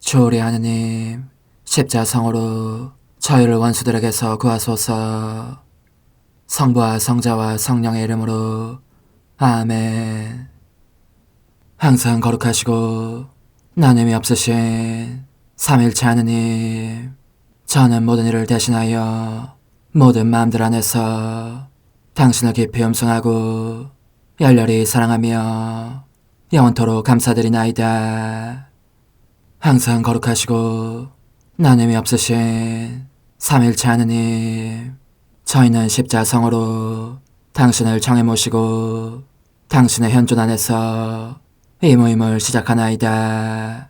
주오리 하느님, 십자성으로 저희를 원수들에게서 구하소서. 성부와 성자와 성령의 이름으로 아멘. 항상 거룩하시고 나눔이 없으신 삼일체 하느님, 저는 모든 일을 대신하여 모든 마음들 안에서 당신을 깊이 음성하고 열렬히 사랑하며 영원토록 감사드리나이다. 항상 거룩하시고 나눔이 없으신 삼일체 하느님, 저희는 십자성으로 당신을 정해 모시고 당신의 현존 안에서 이 모임을 시작하나이다.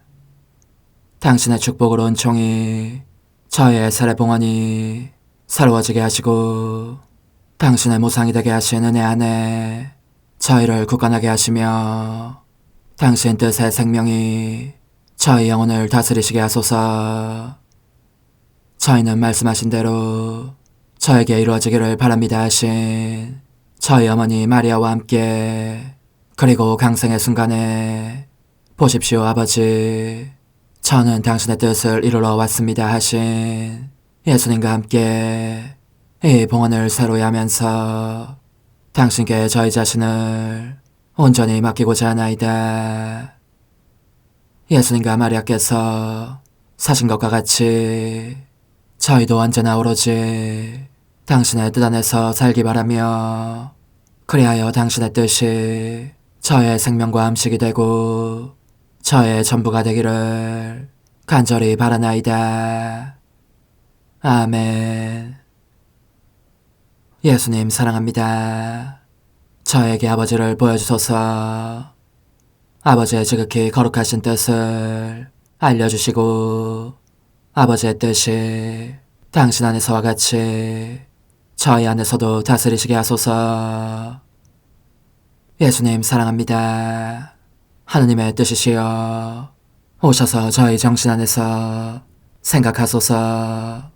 당신의 축복으로 은총이 저희의 세례봉헌이 새로워지게 하시고 당신의 모상이 되게 하신 은혜 안에 저희를 굳건하게 하시며 당신 뜻의 생명이 저희 영혼을 다스리시게 하소서. 저희는 말씀하신 대로 저에게 이루어지기를 바랍니다 하신 저희 어머니 마리아와 함께, 그리고 강생의 순간에 보십시오 아버지, 저는 당신의 뜻을 이루러 왔습니다 하신 예수님과 함께 이 봉헌을 새로이 하면서 당신께 저희 자신을 온전히 맡기고자 하나이다. 예수님과 마리아께서 사신 것과 같이 저희도 언제나 오로지 당신의 뜻 안에서 살기 바라며, 그리하여 당신의 뜻이 저의 생명과 음식이 되고 저의 전부가 되기를 간절히 바라나이다. 아멘. 예수님 사랑합니다. 저에게 아버지를 보여주소서. 아버지의 지극히 거룩하신 뜻을 알려주시고 아버지의 뜻이 당신 안에서와 같이 저희 안에서도 다스리시게 하소서. 예수님 사랑합니다. 하느님의 뜻이시여 오셔서 저희 정신 안에서 생각하소서.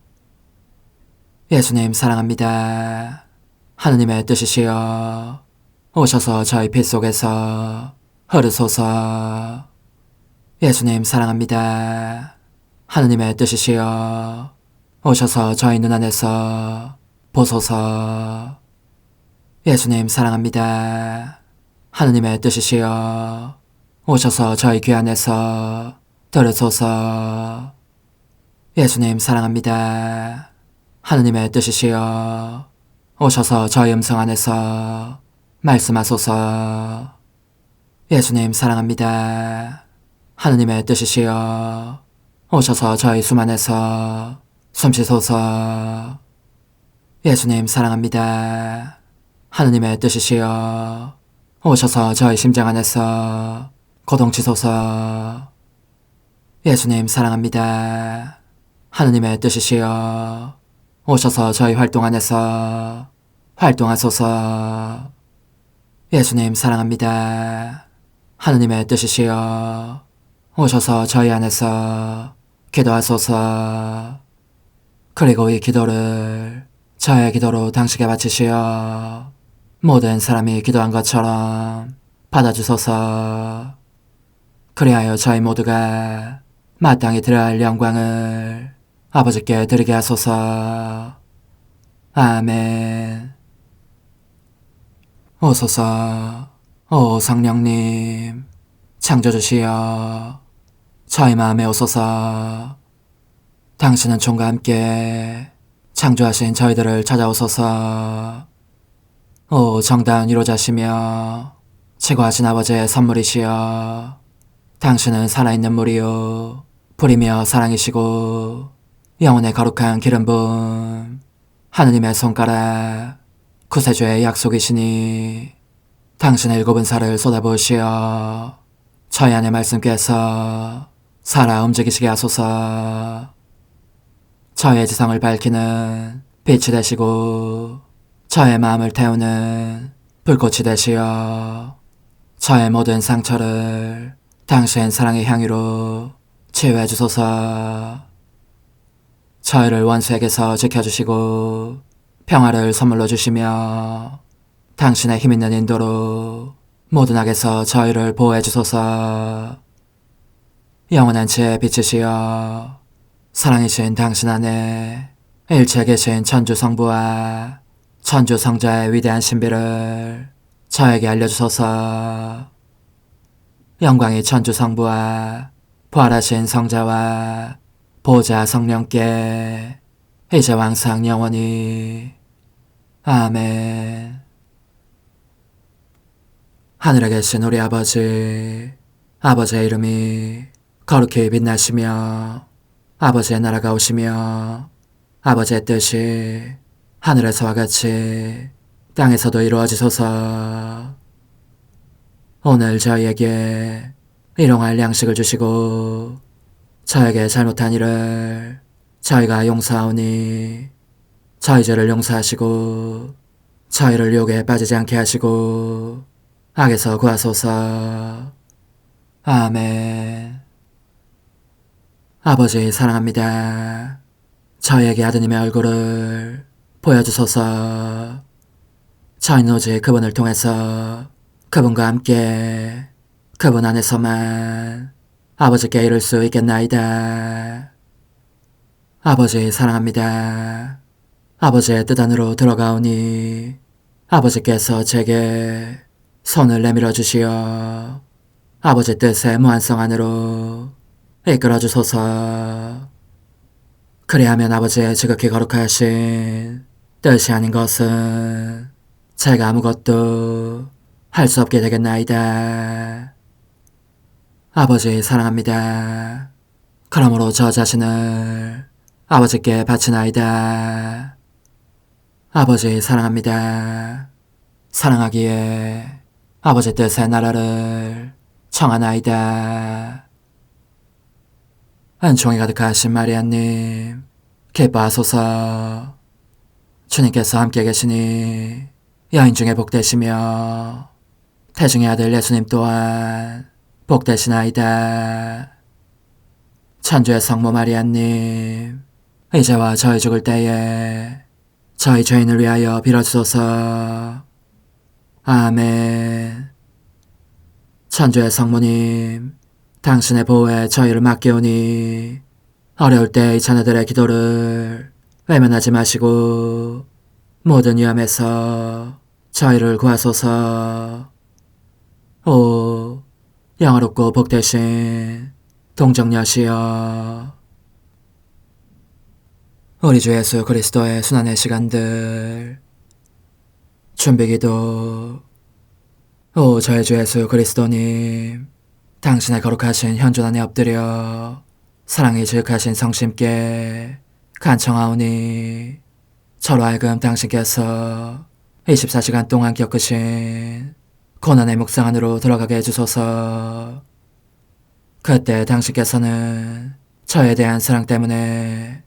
예수님 사랑합니다. 하느님의 뜻이시여 오셔서 저희 피 속에서 흐르소서. 예수님 사랑합니다. 하느님의 뜻이시여 오셔서 저희 눈 안에서 보소서. 예수님 사랑합니다. 하느님의 뜻이시여 오셔서 저희 귀 안에서 들으소서. 예수님 사랑합니다. 하느님의 뜻이시여 오셔서 저희 음성 안에서 말씀하소서. 예수님 사랑합니다. 하느님의 뜻이시여 오셔서 저희 숨 안에서 숨쉬소서. 예수님 사랑합니다. 하느님의 뜻이시여 오셔서 저희 심장 안에서 고동치소서. 예수님 사랑합니다. 하느님의 뜻이시여 오셔서 저희 활동 안에서 활동하소서. 예수님 사랑합니다. 하느님의 뜻이시여 오셔서 저희 안에서 기도하소서. 그리고 이 기도를 저의 기도로 당신께 바치시어 모든 사람이 기도한 것처럼 받아주소서. 그리하여 저희 모두가 마땅히 드려야 할 영광을 아버지께 드리게 하소서. 아멘. 오소서. 오 성령님 창조주시여 저희 마음에 오소서. 당신은 총과 함께 창조하신 저희들을 찾아오소서. 오 정다운 위로자시며 최고하신 아버지의 선물이시여 당신은 살아있는 물이요 불이며 사랑이시고 영혼의 거룩한 기름 부음 하느님의 손가락 구세주의 약속이시니 당신의 일곱은 살을 쏟아부으시어 저희 안에 말씀께서 살아 움직이시게 하소서. 저의 지성을 밝히는 빛이 되시고 저의 마음을 태우는 불꽃이 되시어 저의 모든 상처를 당신 사랑의 향유로 치유해 주소서. 저희를 원수에게서 지켜주시고 평화를 선물로 주시며 당신의 힘있는 인도로 모든 악에서 저희를 보호해 주소서. 영원한 제 빛이시여 사랑이신 당신 안에 일체 계신 천주 성부와 천주 성자의 위대한 신비를 저에게 알려주소서. 영광이 천주 성부와 부활하신 성자와 보좌 성령께 이제와 항상 영원히 아멘. 하늘에 계신 우리 아버지, 아버지의 이름이 거룩히 빛나시며 아버지의 나라가 오시며 아버지의 뜻이 하늘에서와 같이 땅에서도 이루어지소서. 오늘 저희에게 일용할 양식을 주시고 저에게 잘못한 일을 저희가 용서하오니 저희 죄를 용서하시고 저희를 유혹에 빠지지 않게 하시고 악에서 구하소서. 아멘. 아버지 사랑합니다. 저희에게 아드님의 얼굴을 보여주소서. 저희는 오직 그분을 통해서 그분과 함께 그분 안에서만 아버지께 이룰 수 있겠나이다. 아버지 사랑합니다. 아버지의 뜻 안으로 들어가오니 아버지께서 제게 손을 내밀어 주시어 아버지 뜻의 무한성 안으로 이끌어 주소서. 그리하면 아버지의 지극히 거룩하신 뜻이 아닌 것은 제가 아무것도 할 수 없게 되겠나이다. 아버지 사랑합니다. 그러므로 저 자신을 아버지께 바치나이다. 아버지 사랑합니다. 사랑하기에 아버지 뜻의 나라를 청하나이다. 은총이 가득하신 마리아님, 기뻐하소서. 주님께서 함께 계시니 여인 중에 복되시며 태중의 아들 예수님 또한 복되시나이다. 천주의 성모 마리아님, 이제와 저희 죽을 때에 저희 죄인을 위하여 빌어주소서. 아멘. 천주의 성모님, 당신의 보호에 저희를 맡기오니 어려울 때 이 자녀들의 기도를 외면하지 마시고 모든 위험에서 저희를 구하소서. 오, 영화롭고 복되신 동정녀시여, 우리 주 예수 그리스도의 순환의 시간들 준비기도. 오 저희 주 예수 그리스도님, 당신의 거룩하신 현존 안에 엎드려 사랑이 지극하신 성심께 간청하오니 저로 하여금 당신께서 24시간 동안 겪으신 고난의 묵상 안으로 들어가게 해주소서. 그때 당신께서는 저에 대한 사랑 때문에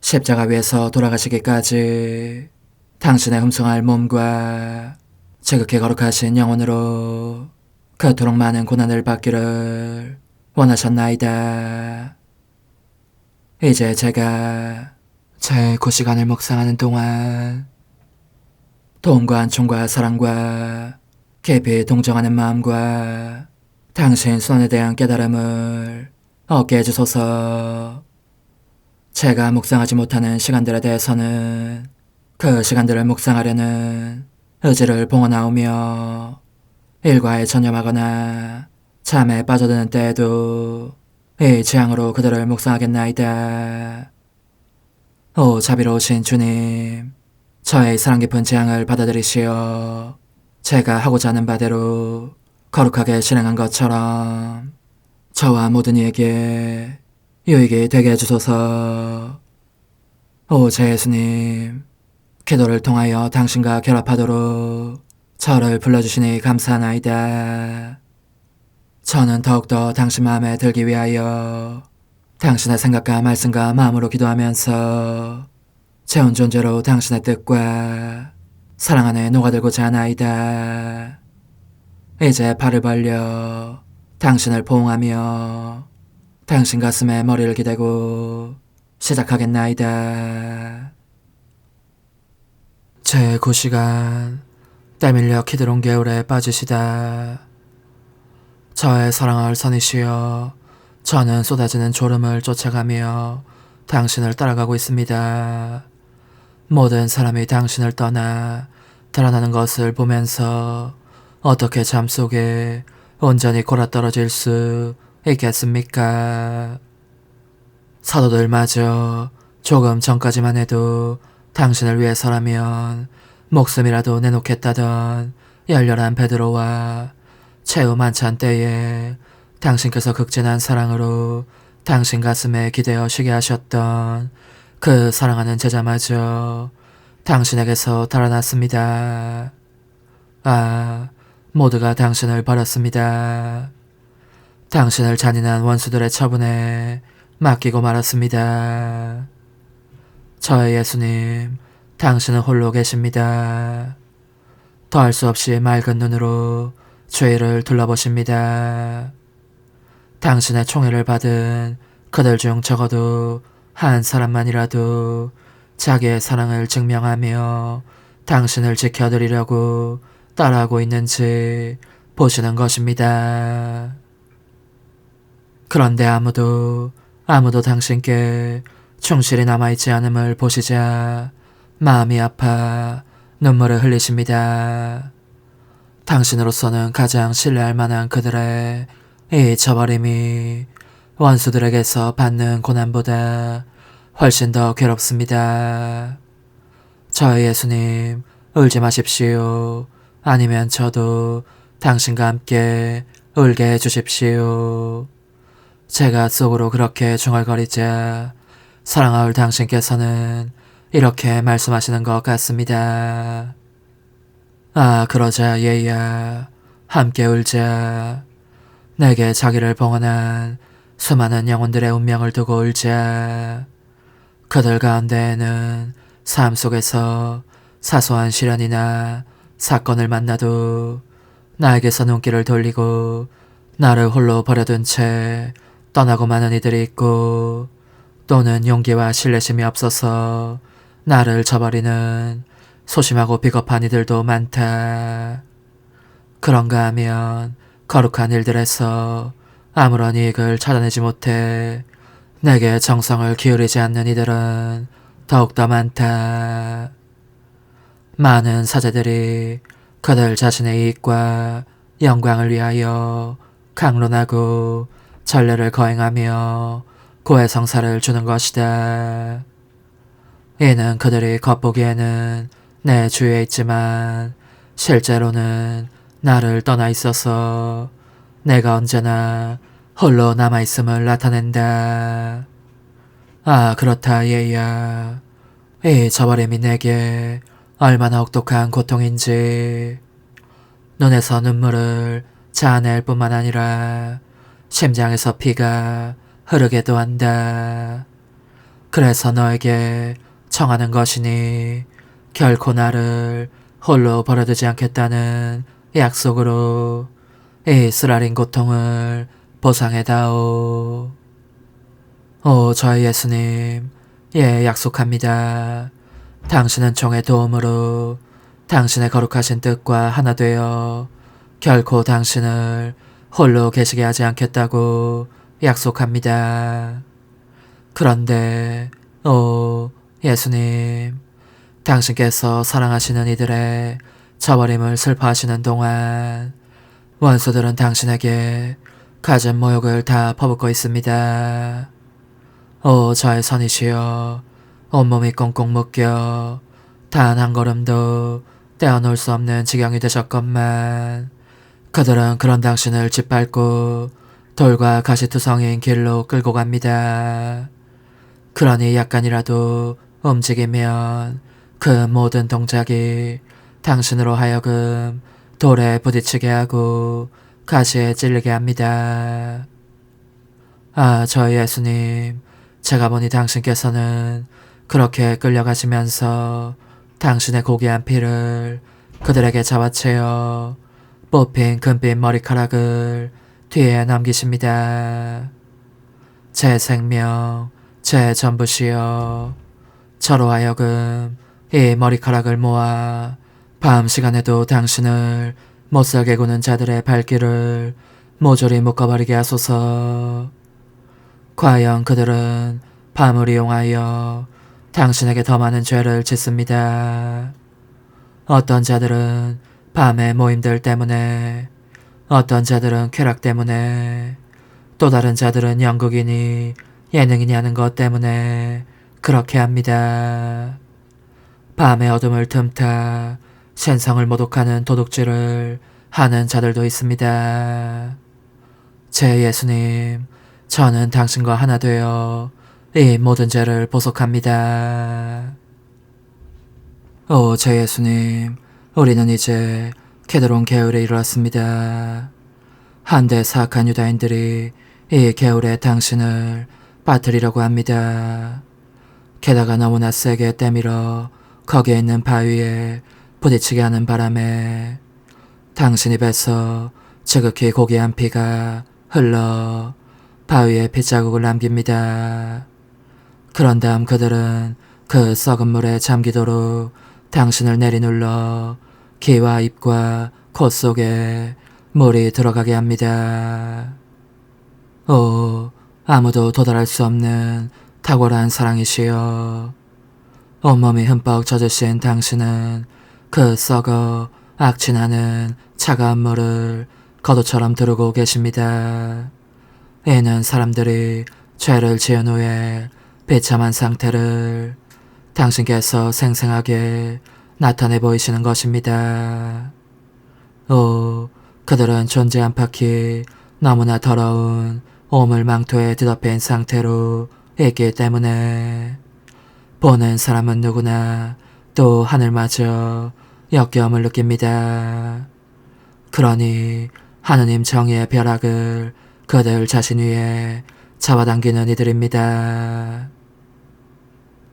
십자가 위에서 돌아가시기까지 당신의 흠숭할 몸과 지극히 거룩하신 영혼으로 그토록 많은 고난을 받기를 원하셨나이다. 이제 제가 제 그 시간을 묵상하는 동안 도움과 안총과 사랑과 깊이 동정하는 마음과 당신 손에 대한 깨달음을 얻게 해주소서. 제가 묵상하지 못하는 시간들에 대해서는 그 시간들을 묵상하려는 의지를 봉헌하오며 일과에 전념하거나 잠에 빠져드는 때에도 이 재앙으로 그들을 묵상하겠나이다. 오 자비로우신 주님, 저의 사랑 깊은 재앙을 받아들이시어 제가 하고자 하는 바대로 거룩하게 실행한 것처럼 저와 모든 이에게 유익이 되게 해주소서. 오 제 예수님, 기도를 통하여 당신과 결합하도록 저를 불러주시니 감사하나이다. 저는 더욱더 당신 마음에 들기 위하여 당신의 생각과 말씀과 마음으로 기도하면서 제 온 존재로 당신의 뜻과 사랑 안에 녹아들고자 하나이다. 이제 팔을 벌려 당신을 포옹하며 당신 가슴에 머리를 기대고 시작하겠나이다. 제 그 시간 때밀려 키드론 개울에 빠지시다. 저의 사랑할 선이시여, 저는 쏟아지는 졸음을 쫓아가며 당신을 따라가고 있습니다. 모든 사람이 당신을 떠나 달아나는 것을 보면서 어떻게 잠속에 온전히 골아떨어질 수 있겠습니까? 사도들마저 조금 전까지만 해도 당신을 위해서라면 목숨이라도 내놓겠다던 열렬한 베드로와 최후 만찬 때에 당신께서 극진한 사랑으로 당신 가슴에 기대어 쉬게 하셨던 그 사랑하는 제자마저 당신에게서 달아났습니다. 아, 모두가 당신을 버렸습니다. 당신을 잔인한 원수들의 처분에 맡기고 말았습니다. 저의 예수님, 당신은 홀로 계십니다. 더할 수 없이 맑은 눈으로 주위를 둘러보십니다. 당신의 총애를 받은 그들 중 적어도 한 사람만이라도 자기의 사랑을 증명하며 당신을 지켜드리려고 따라하고 있는지 보시는 것입니다. 그런데 아무도 당신께 충실히 남아있지 않음을 보시자 마음이 아파 눈물을 흘리십니다. 당신으로서는 가장 신뢰할 만한 그들의 이 저버림이 원수들에게서 받는 고난보다 훨씬 더 괴롭습니다. 저의 예수님, 울지 마십시오. 아니면 저도 당신과 함께 울게 해주십시오. 제가 속으로 그렇게 중얼거리자 사랑하올 당신께서는 이렇게 말씀하시는 것 같습니다. 아, 그러자 얘야, 함께 울자. 내게 자기를 봉헌한 수많은 영혼들의 운명을 두고 울자. 그들 가운데에는 삶 속에서 사소한 시련이나 사건을 만나도 나에게서 눈길을 돌리고 나를 홀로 버려둔 채 떠나고 마는 이들이 있고, 또는 용기와 신뢰심이 없어서 나를 저버리는 소심하고 비겁한 이들도 많다. 그런가 하면 거룩한 일들에서 아무런 이익을 찾아내지 못해 내게 정성을 기울이지 않는 이들은 더욱더 많다. 많은 사제들이 그들 자신의 이익과 영광을 위하여 강론하고 전례를 거행하며 고해성사를 주는 것이다. 이는 그들이 겉보기에는 내 주위에 있지만 실제로는 나를 떠나 있어서 내가 언제나 홀로 남아있음을 나타낸다. 아, 그렇다 얘야. 이 저버림이 내게 얼마나 혹독한 고통인지. 눈에서 눈물을 자아낼 뿐만 아니라 심장에서 피가 흐르게도 한다. 그래서 너에게 청하는 것이니 결코 나를 홀로 버려두지 않겠다는 약속으로 이 쓰라린 고통을 보상해다오. 오, 저의 예수님, 예, 약속합니다. 당신은 종의 도움으로 당신의 거룩하신 뜻과 하나 되어 결코 당신을 홀로 계시게 하지 않겠다고 약속합니다. 그런데 오, 예수님, 당신께서 사랑하시는 이들의 저버림을 슬퍼하시는 동안 원수들은 당신에게 갖은 모욕을 다 퍼붓고 있습니다. 오, 저의 선이시여, 온몸이 꽁꽁 묶여 단 한 걸음도 떼어놓을 수 없는 지경이 되셨건만 그들은 그런 당신을 짓밟고 돌과 가시투성이인 길로 끌고 갑니다. 그러니 약간이라도 움직이면 그 모든 동작이 당신으로 하여금 돌에 부딪히게 하고 가시에 찔리게 합니다. 아, 저희 예수님, 제가 보니 당신께서는 그렇게 끌려가시면서 당신의 고귀한 피를 그들에게 잡아채어 뽑힌 금빛 머리카락을 뒤에 남기십니다. 제 생명, 제 전부시여, 저로 하여금 이 머리카락을 모아 밤 시간에도 당신을 못살게 구는 자들의 발길을 모조리 묶어버리게 하소서. 과연 그들은 밤을 이용하여 당신에게 더 많은 죄를 짓습니다. 어떤 자들은 밤의 모임들 때문에, 어떤 자들은 쾌락 때문에, 또 다른 자들은 연극이니 예능이니 하는 것 때문에 그렇게 합니다. 밤의 어둠을 틈타 신성을 모독하는 도둑질을 하는 자들도 있습니다. 제 예수님, 저는 당신과 하나 되어 이 모든 죄를 보속합니다. 오, 제 예수님, 우리는 이제 게드론 개울에 이르렀습니다. 한데 사악한 유다인들이 이 개울에 당신을 빠뜨리려고 합니다. 게다가 너무나 세게 때밀어 거기에 있는 바위에 부딪히게 하는 바람에 당신 입에서 지극히 고귀한 피가 흘러 바위에 핏자국을 남깁니다. 그런 다음 그들은 그 썩은 물에 잠기도록 당신을 내리눌러 귀와 입과 코 속에 물이 들어가게 합니다. 오, 아무도 도달할 수 없는 탁월한 사랑이시여. 온몸이 흠뻑 젖으신 당신은 그 썩어 악취나는 차가운 물을 거도처럼 두르고 계십니다. 이는 사람들이 죄를 지은 후에 비참한 상태를 당신께서 생생하게 나타내 보이시는 것입니다. 오, 그들은 존재 안팎이 너무나 더러운 오물 망토에 뒤덮인 상태로 있기 때문에 보는 사람은 누구나 또 하늘마저 역겨움을 느낍니다. 그러니 하느님 정의의 벼락을 그들 자신 위에 잡아당기는 이들입니다.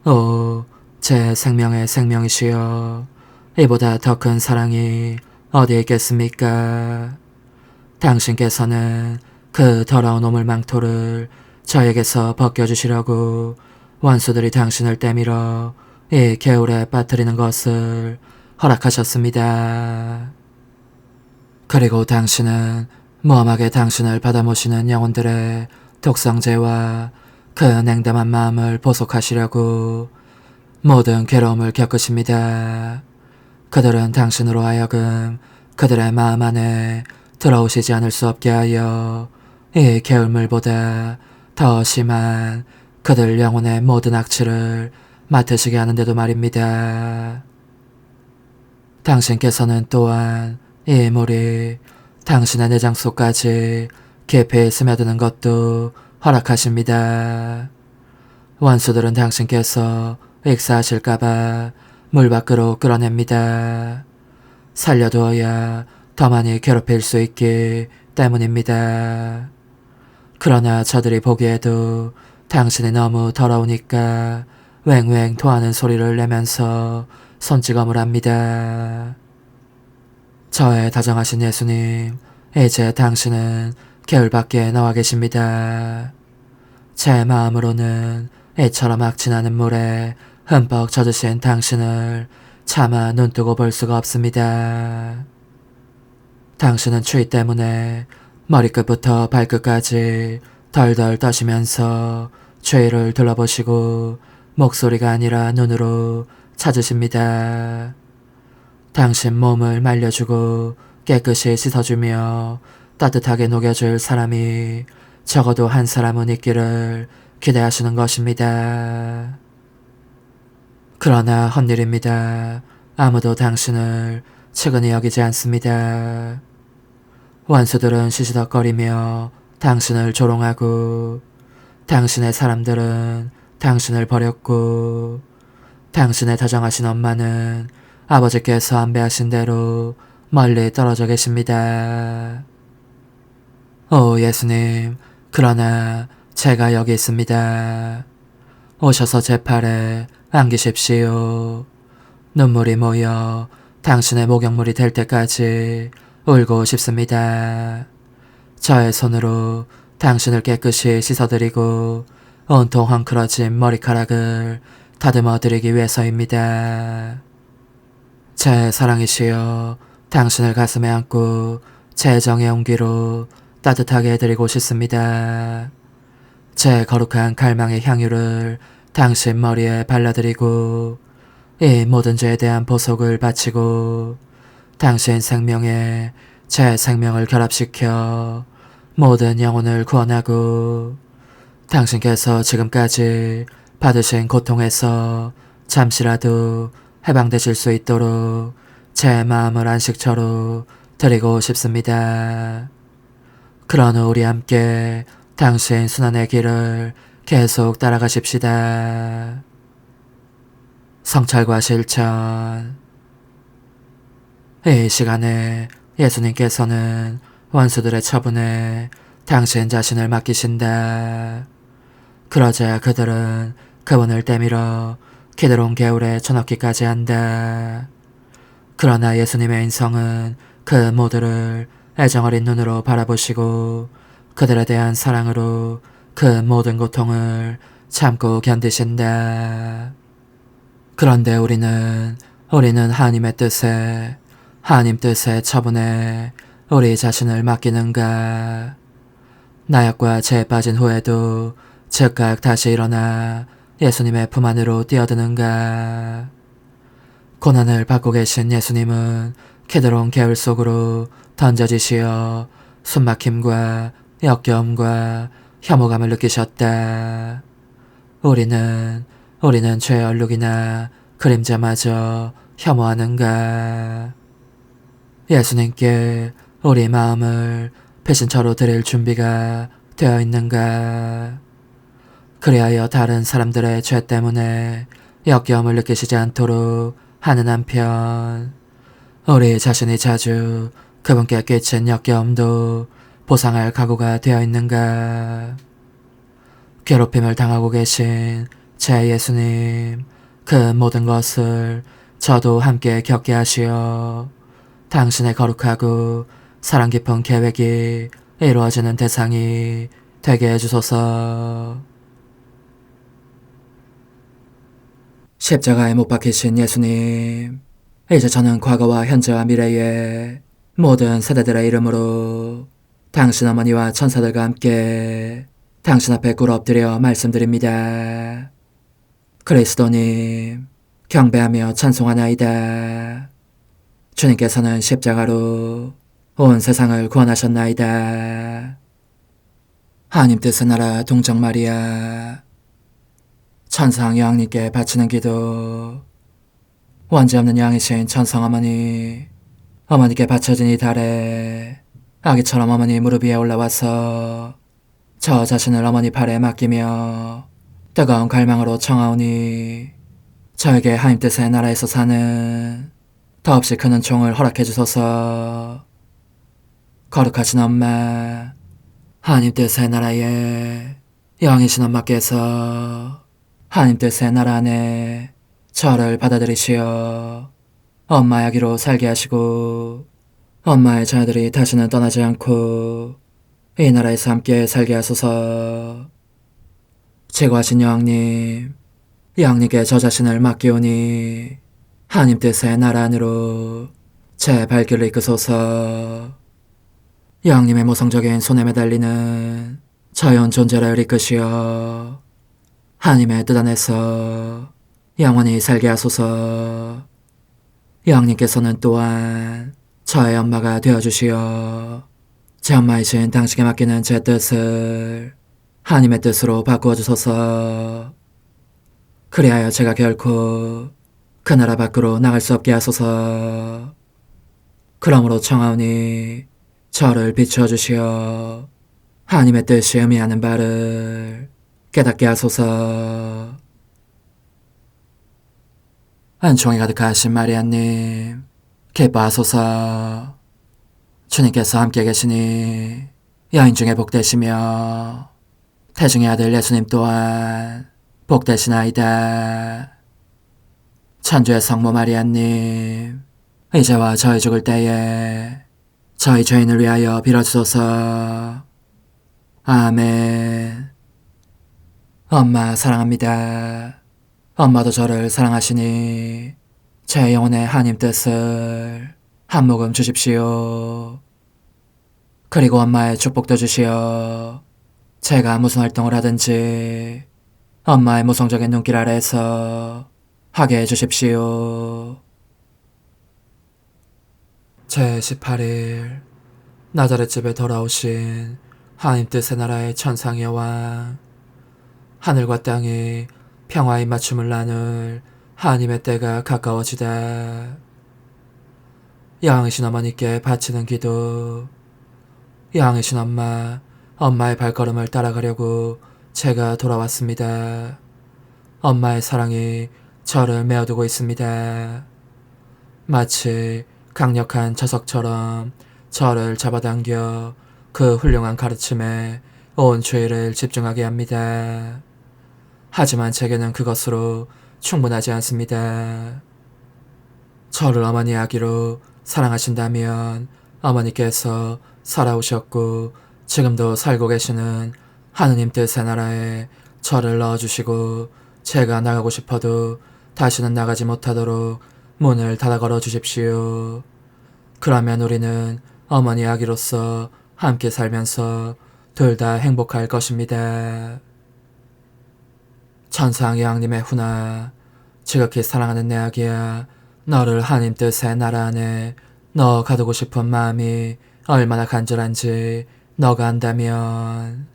오, 제 생명의 생명이시여, 이보다 더 큰 사랑이 어디 있겠습니까? 당신께서는 그 더러운 오물망토를 저에게서 벗겨주시려고 원수들이 당신을 때밀어 이 개울에 빠뜨리는 것을 허락하셨습니다. 그리고 당신은 무엄하게 당신을 받아모시는 영혼들의 독성죄와 그 냉담한 마음을 보속하시려고 모든 괴로움을 겪으십니다. 그들은 당신으로 하여금 그들의 마음 안에 들어오시지 않을 수 없게 하여 이 개울물보다 더 심한 그들 영혼의 모든 악취를 맡으시게 하는데도 말입니다. 당신께서는 또한 이 물이 당신의 내장 속까지 깊이 스며드는 것도 허락하십니다. 원수들은 당신께서 익사하실까봐 물 밖으로 끌어냅니다. 살려두어야 더 많이 괴롭힐 수 있기 때문입니다. 그러나 저들이 보기에도 당신이 너무 더러우니까 왱왱 토하는 소리를 내면서 손찌검을 합니다. 저의 다정하신 예수님, 이제 당신은 개울 밖에 나와 계십니다. 제 마음으로는 이처럼 악취나는 물에 흠뻑 젖으신 당신을 차마 눈뜨고 볼 수가 없습니다. 당신은 추위 때문에 머리끝부터 발끝까지 덜덜 떠시면서 추위를 둘러보시고 목소리가 아니라 눈으로 찾으십니다. 당신 몸을 말려주고 깨끗이 씻어주며 따뜻하게 녹여줄 사람이 적어도 한 사람은 있기를 기대하시는 것입니다. 그러나 헛일입니다. 아무도 당신을 측은히 여기지 않습니다. 원수들은 시시덕거리며 당신을 조롱하고 당신의 사람들은 당신을 버렸고 당신의 다정하신 엄마는 아버지께서 안배하신 대로 멀리 떨어져 계십니다. 오 예수님, 그러나 제가 여기 있습니다. 오셔서 제 팔에 안기십시오. 눈물이 모여 당신의 목욕물이 될 때까지 울고 싶습니다. 저의 손으로 당신을 깨끗이 씻어드리고 온통 헝클어진 머리카락을 다듬어드리기 위해서입니다. 제 사랑이시여, 당신을 가슴에 안고 제 정의 온기로 따뜻하게 해드리고 싶습니다. 제 거룩한 갈망의 향유를 당신 머리에 발라드리고 이 모든 죄에 대한 보속을 바치고 당신 생명에 제 생명을 결합시켜 모든 영혼을 구원하고 당신께서 지금까지 받으신 고통에서 잠시라도 해방되실 수 있도록 제 마음을 안식처로 드리고 싶습니다. 그런 후 우리 함께 당신 순환의 길을 계속 따라가십시다. 성찰과 실천. 이 시간에 예수님께서는 원수들의 처분에 당신 자신을 맡기신다. 그러자 그들은 그분을 때밀어 기드론 개울에 쳐넣기까지 한다. 그러나 예수님의 인성은 그 모두를 애정어린 눈으로 바라보시고 그들에 대한 사랑으로 그 모든 고통을 참고 견디신다. 그런데 우리는 하나님의 뜻에, 하나님 뜻의 처분에 우리 자신을 맡기는가? 나약과 죄에 빠진 후에도 즉각 다시 일어나 예수님의 품 안으로 뛰어드는가? 고난을 받고 계신 예수님은 키드론 개울 속으로 던져지시어 숨막힘과 역겨움과 혐오감을 느끼셨다. 우리는 죄의 얼룩이나 그림자마저 혐오하는가? 예수님께 우리 마음을 배신처로 드릴 준비가 되어 있는가? 그리하여 다른 사람들의 죄 때문에 역겨움을 느끼시지 않도록 하는 한편 우리 자신이 자주 그분께 끼친 역겨움도 보상할 각오가 되어 있는가? 괴롭힘을 당하고 계신 제 예수님, 그 모든 것을 저도 함께 겪게 하시어 당신의 거룩하고 사랑 깊은 계획이 이루어지는 대상이 되게 해주소서. 십자가에 못 박히신 예수님, 이제 저는 과거와 현재와 미래의 모든 세대들의 이름으로 당신 어머니와 천사들과 함께 당신 앞에 꿇어 엎드려 말씀드립니다. 그리스도님, 경배하며 찬송하나이다. 주님께서는 십자가로 온 세상을 구원하셨나이다. 하나님 뜻의 나라 동정 마리아, 천상 여왕님께 바치는 기도. 원죄 없는 여왕이신 천상 어머니, 어머니께 바쳐진 이 달에 아기처럼 어머니 무릎 위에 올라와서 저 자신을 어머니 팔에 맡기며 뜨거운 갈망으로 청하오니 저에게 하나님 뜻의 나라에서 사는 더없이 큰 은총을 허락해 주소서. 거룩하신 엄마, 하나님 뜻의 나라에 여왕이신 엄마께서 하나님 뜻의 나라 안에 저를 받아들이시어 엄마의 아기로 살게 하시고 엄마의 자녀들이 다시는 떠나지 않고 이 나라에서 함께 살게 하소서. 최고하신 여왕님, 여왕님께 저 자신을 맡기오니 하나님 뜻의 나라 안으로 제 발길을 이끄소서. 여왕님의 모성적인 손에 매달리는 자연 존재를 이끄시어 하나님의 뜻 안에서 영원히 살게 하소서. 여왕님께서는 또한 저의 엄마가 되어주시어 제 엄마이신 당신께 맡기는 제 뜻을 하나님의 뜻으로 바꾸어 주소서. 그리하여 제가 결코 그 나라 밖으로 나갈 수 없게 하소서. 그러므로 청하오니 저를 비추어 주시어 하나님의 뜻이 의미하는 바를 깨닫게 하소서. 은총이 가득하신 마리아님, 기뻐하소서. 주님께서 함께 계시니 여인 중에 복되시며 태중의 아들 예수님 또한 복되시나이다. 천주의 성모 마리아님, 이제와 저희 죽을 때에 저희 죄인을 위하여 빌어주소서. 아멘. 엄마 사랑합니다. 엄마도 저를 사랑하시니 제 영혼의 하나님 뜻을 한 모금 주십시오. 그리고 엄마의 축복도 주시어 제가 무슨 활동을 하든지 엄마의 모성적인 눈길 아래에서 하게 해주십시오. 제18일 나자렛집에 돌아오신 하나님 뜻의 나라의 천상의 여왕, 하늘과 땅이 평화의 맞춤을 나눌 하나님의 때가 가까워지다. 여왕이신 어머니께 바치는 기도. 여왕이신 엄마의 발걸음을 따라가려고 제가 돌아왔습니다. 엄마의 사랑이 저를 메어두고 있습니다. 마치 강력한 자석처럼 저를 잡아당겨 그 훌륭한 가르침에 온 주의를 집중하게 합니다. 하지만 제게는 그것으로 충분하지 않습니다. 저를 어머니 아기로 사랑하신다면 어머니께서 살아오셨고 지금도 살고 계시는 하느님 뜻의 나라에 저를 넣어주시고 제가 나가고 싶어도 다시는 나가지 못하도록 문을 닫아 걸어 주십시오. 그러면 우리는 어머니 아기로서 함께 살면서 둘 다 행복할 것입니다. 천상 여왕님의 훈아, 지극히 사랑하는 내 아기야, 너를 하나님 뜻의 나라 안에 넣어 가두고 싶은 마음이 얼마나 간절한지 너가 안다면.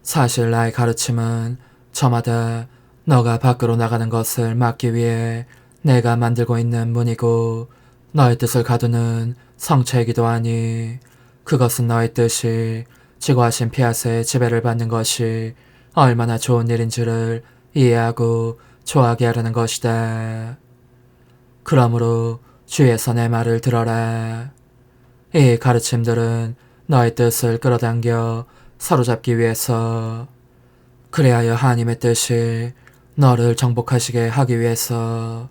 사실 나의 가르침은 저마다 너가 밖으로 나가는 것을 막기 위해 내가 만들고 있는 문이고 너의 뜻을 가두는 성체이기도 하니 그것은 너의 뜻이 지고하신 피아스의 지배를 받는 것이 얼마나 좋은 일인지를 이해하고 좋아하게 하려는 것이다. 그러므로 주위에서 내 말을 들어라. 이 가르침들은 너의 뜻을 끌어당겨 사로잡기 위해서, 그리하여 하나님의 뜻이 너를 정복하시게 하기 위해서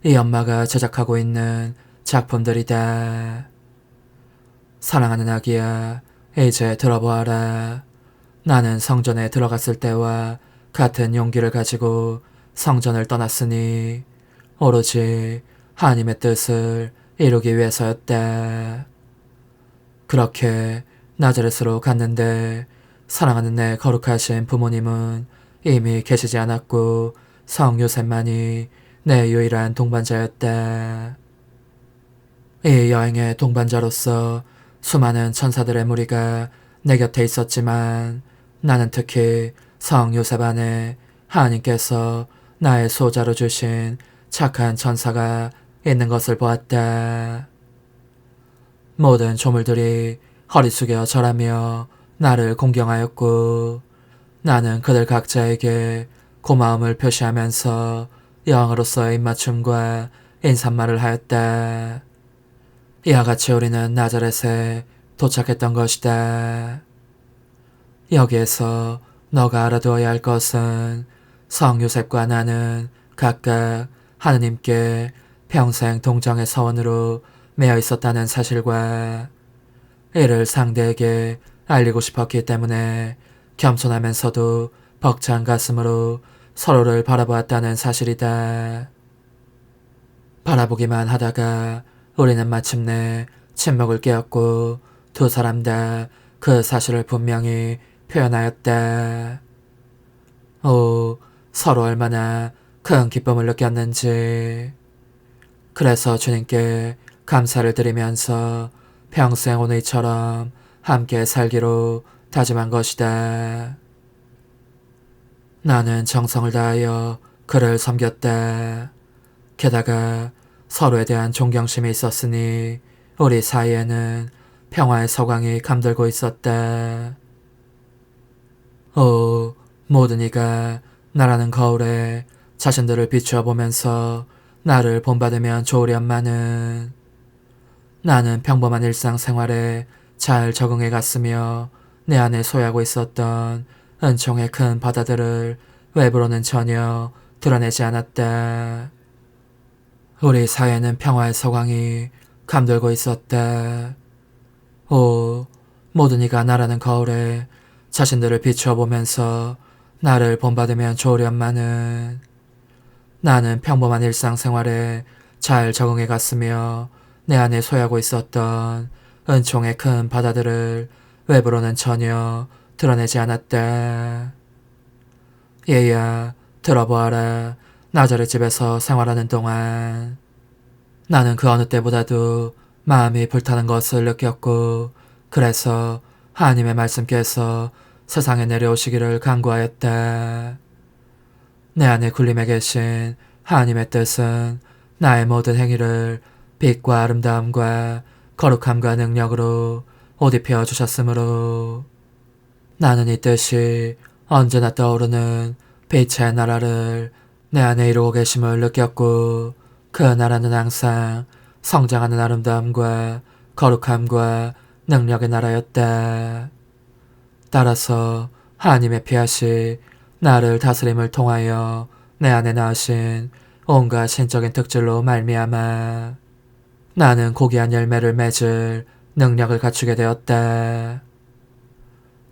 이 엄마가 제작하고 있는 작품들이다. 사랑하는 아기야, 이제 들어보아라. 나는 성전에 들어갔을 때와 같은 용기를 가지고 성전을 떠났으니 오로지 하나님의 뜻을 이루기 위해서였다. 그렇게 나자렛으로 갔는데 사랑하는 내 거룩하신 부모님은 이미 계시지 않았고 성 요셉만이 내 유일한 동반자였다. 이 여행의 동반자로서 수많은 천사들의 무리가 내 곁에 있었지만 나는 특히 성 요셉 안에 하나님께서 나의 소자로 주신 착한 천사가 있는 것을 보았다. 모든 조물들이 허리 숙여 절하며 나를 공경하였고 나는 그들 각자에게 고마움을 표시하면서 여왕으로서의 입맞춤과 인사말을 하였다. 이와 같이 우리는 나자렛에 도착했던 것이다. 여기에서 너가 알아두어야 할 것은 성 요셉과 나는 각각 하느님께 평생 동정의 서원으로 매여 있었다는 사실과 이를 상대에게 알리고 싶었기 때문에 겸손하면서도 벅찬 가슴으로 서로를 바라보았다는 사실이다. 바라보기만 하다가 우리는 마침내 침묵을 깨었고 두 사람 다 그 사실을 분명히 표현하였다. 오, 서로 얼마나 큰 기쁨을 느꼈는지. 그래서 주님께 감사를 드리면서 평생 오늘처럼 함께 살기로 다짐한 것이다. 나는 정성을 다하여 그를 섬겼다. 게다가 서로에 대한 존경심이 있었으니 우리 사이에는 평화의 서광이 감돌고 있었다. 오, 모든 이가 나라는 거울에 자신들을 비추어 보면서 나를 본받으면 좋으련마는. 나는 평범한 일상생활에 잘 적응해 갔으며 내 안에 소유하고 있었던 은총의 큰 바다들을 외부로는 전혀 드러내지 않았다. 우리 사회는 평화의 서광이 감돌고 있었다. 오, 모든 이가 나라는 거울에 자신들을 비추어 보면서 나를 본받으면 좋으련마는. 나는 평범한 일상생활에 잘 적응해 갔으며 내 안에 소유하고 있었던 은총의 큰 바다들을 외부로는 전혀 드러내지 않았다. 얘야, 들어보아라. 나자렛 집에서 생활하는 동안 나는 그 어느 때보다도 마음이 불타는 것을 느꼈고, 그래서 하나님의 말씀께서 세상에 내려오시기를 간구하였다. 내 안에 군림해 계신 하나님의 뜻은 나의 모든 행위를 빛과 아름다움과 거룩함과 능력으로 옷 입혀 주셨으므로 나는 이 뜻이 언제나 떠오르는 빛의 나라를 내 안에 이루고 계심을 느꼈고, 그 나라는 항상 성장하는 아름다움과 거룩함과 능력의 나라였다. 따라서 하나님의 피하시 나를 다스림을 통하여 내 안에 낳으신 온갖 신적인 특질로 말미암아 나는 고귀한 열매를 맺을 능력을 갖추게 되었다.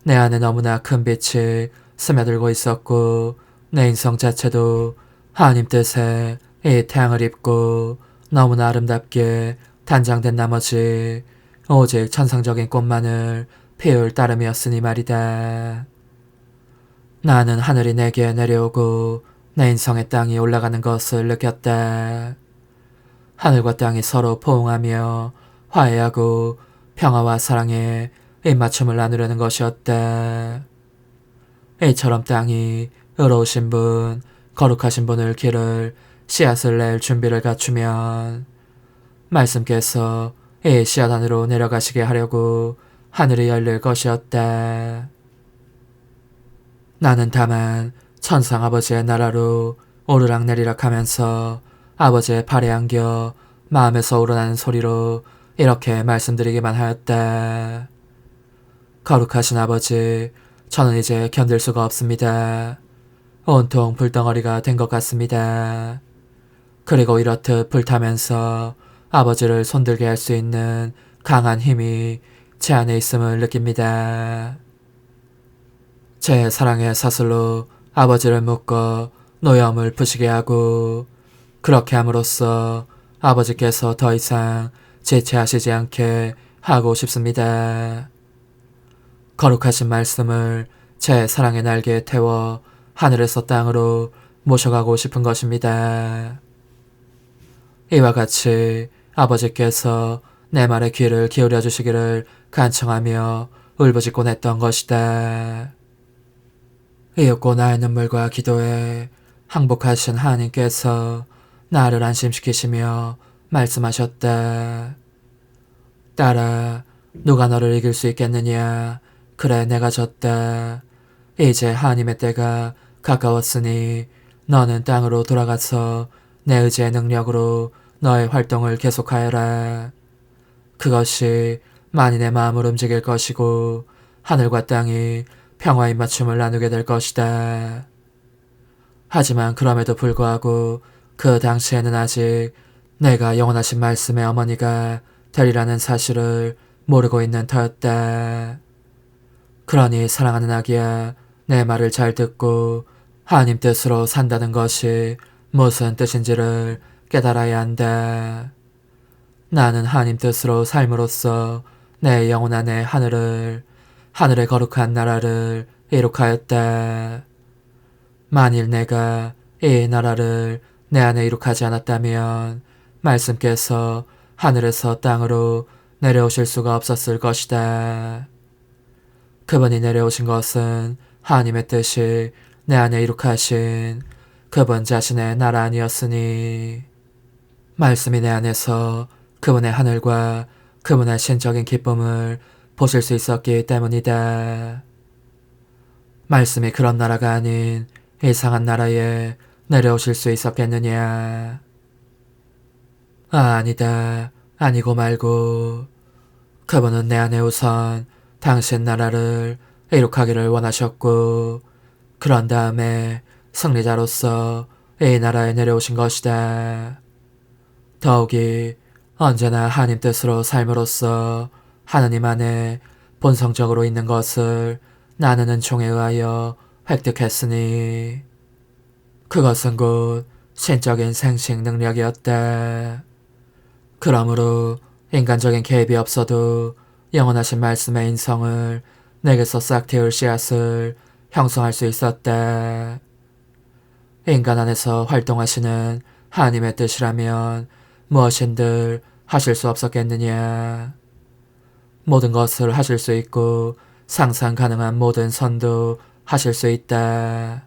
내 안에 너무나 큰 빛이 스며들고 있었고, 내 인성 자체도 하나님 뜻에 이 태양을 입고 너무나 아름답게 단장된 나머지 오직 천상적인 꽃만을 피울 따름이었으니 말이다. 나는 하늘이 내게 내려오고 내 인성의 땅이 올라가는 것을 느꼈다. 하늘과 땅이 서로 포옹하며 화해하고 평화와 사랑에 입맞춤을 나누려는 것이었다. 이처럼 땅이 의로우신 분, 거룩하신 분을 기를 씨앗을 낼 준비를 갖추면 말씀께서 이 씨앗 안으로 내려가시게 하려고 하늘이 열릴 것이었다. 나는 다만 천상 아버지의 나라로 오르락내리락 하면서 아버지의 팔에 안겨 마음에서 우러나는 소리로 이렇게 말씀드리기만 하였다. 거룩하신 아버지, 저는 이제 견딜 수가 없습니다. 온통 불덩어리가 된 것 같습니다. 그리고 이렇듯 불타면서 아버지를 손들게 할 수 있는 강한 힘이 제 안에 있음을 느낍니다. 제 사랑의 사슬로 아버지를 묶어 노여움을 푸시게 하고, 그렇게 함으로써 아버지께서 더 이상 지체하시지 않게 하고 싶습니다. 거룩하신 말씀을 제 사랑의 날개에 태워 하늘에서 땅으로 모셔가고 싶은 것입니다. 이와 같이 아버지께서 내 말에 귀를 기울여 주시기를 간청하며 울부짖곤 했던 것이다. 이윽고 나의 눈물과 기도에 항복하신 하나님께서 나를 안심시키시며 말씀하셨다. 딸아, 누가 너를 이길 수 있겠느냐? 그래, 내가 졌다. 이제 하나님의 때가 가까웠으니 너는 땅으로 돌아가서 내 의지의 능력으로 너의 활동을 계속하여라. 그것이 만인의 마음을 움직일 것이고 하늘과 땅이 평화의 맞춤을 나누게 될 것이다. 하지만 그럼에도 불구하고 그 당시에는 아직 내가 영원하신 말씀의 어머니가 되리라는 사실을 모르고 있는 터였다. 그러니 사랑하는 아기야, 내 말을 잘 듣고 하나님 뜻으로 산다는 것이 무슨 뜻인지를 깨달아야 한다. 나는 하나님 뜻으로 삶으로써 내 영혼 안의 하늘의 거룩한 나라를 이룩하였다. 만일 내가 이 나라를 내 안에 이룩하지 않았다면 말씀께서 하늘에서 땅으로 내려오실 수가 없었을 것이다. 그분이 내려오신 것은 하나님의 뜻이 내 안에 이룩하신 그분 자신의 나라 아니었으니, 말씀이 내 안에서 그분의 하늘과 그분의 신적인 기쁨을 보실 수 있었기 때문이다. 말씀이 그런 나라가 아닌 이상한 나라에 내려오실 수 있었겠느냐? 아니다. 아니고 말고 그분은 내 안에 우선 당신 나라를 이룩하기를 원하셨고, 그런 다음에 승리자로서 이 나라에 내려오신 것이다. 더욱이 언제나 하나님 뜻으로 삶으로써 하느님 안에 본성적으로 있는 것을 나는 은총에 의하여 획득했으니 그것은 곧 신적인 생식 능력이었다. 그러므로 인간적인 개입이 없어도 영원하신 말씀의 인성을 내게서 싹트일 씨앗을 형성할 수 있었다. 인간 안에서 활동하시는 하나님의 뜻이라면 무엇인들 하실 수 없었겠느냐. 모든 것을 하실 수 있고 상상 가능한 모든 선도 하실 수 있다.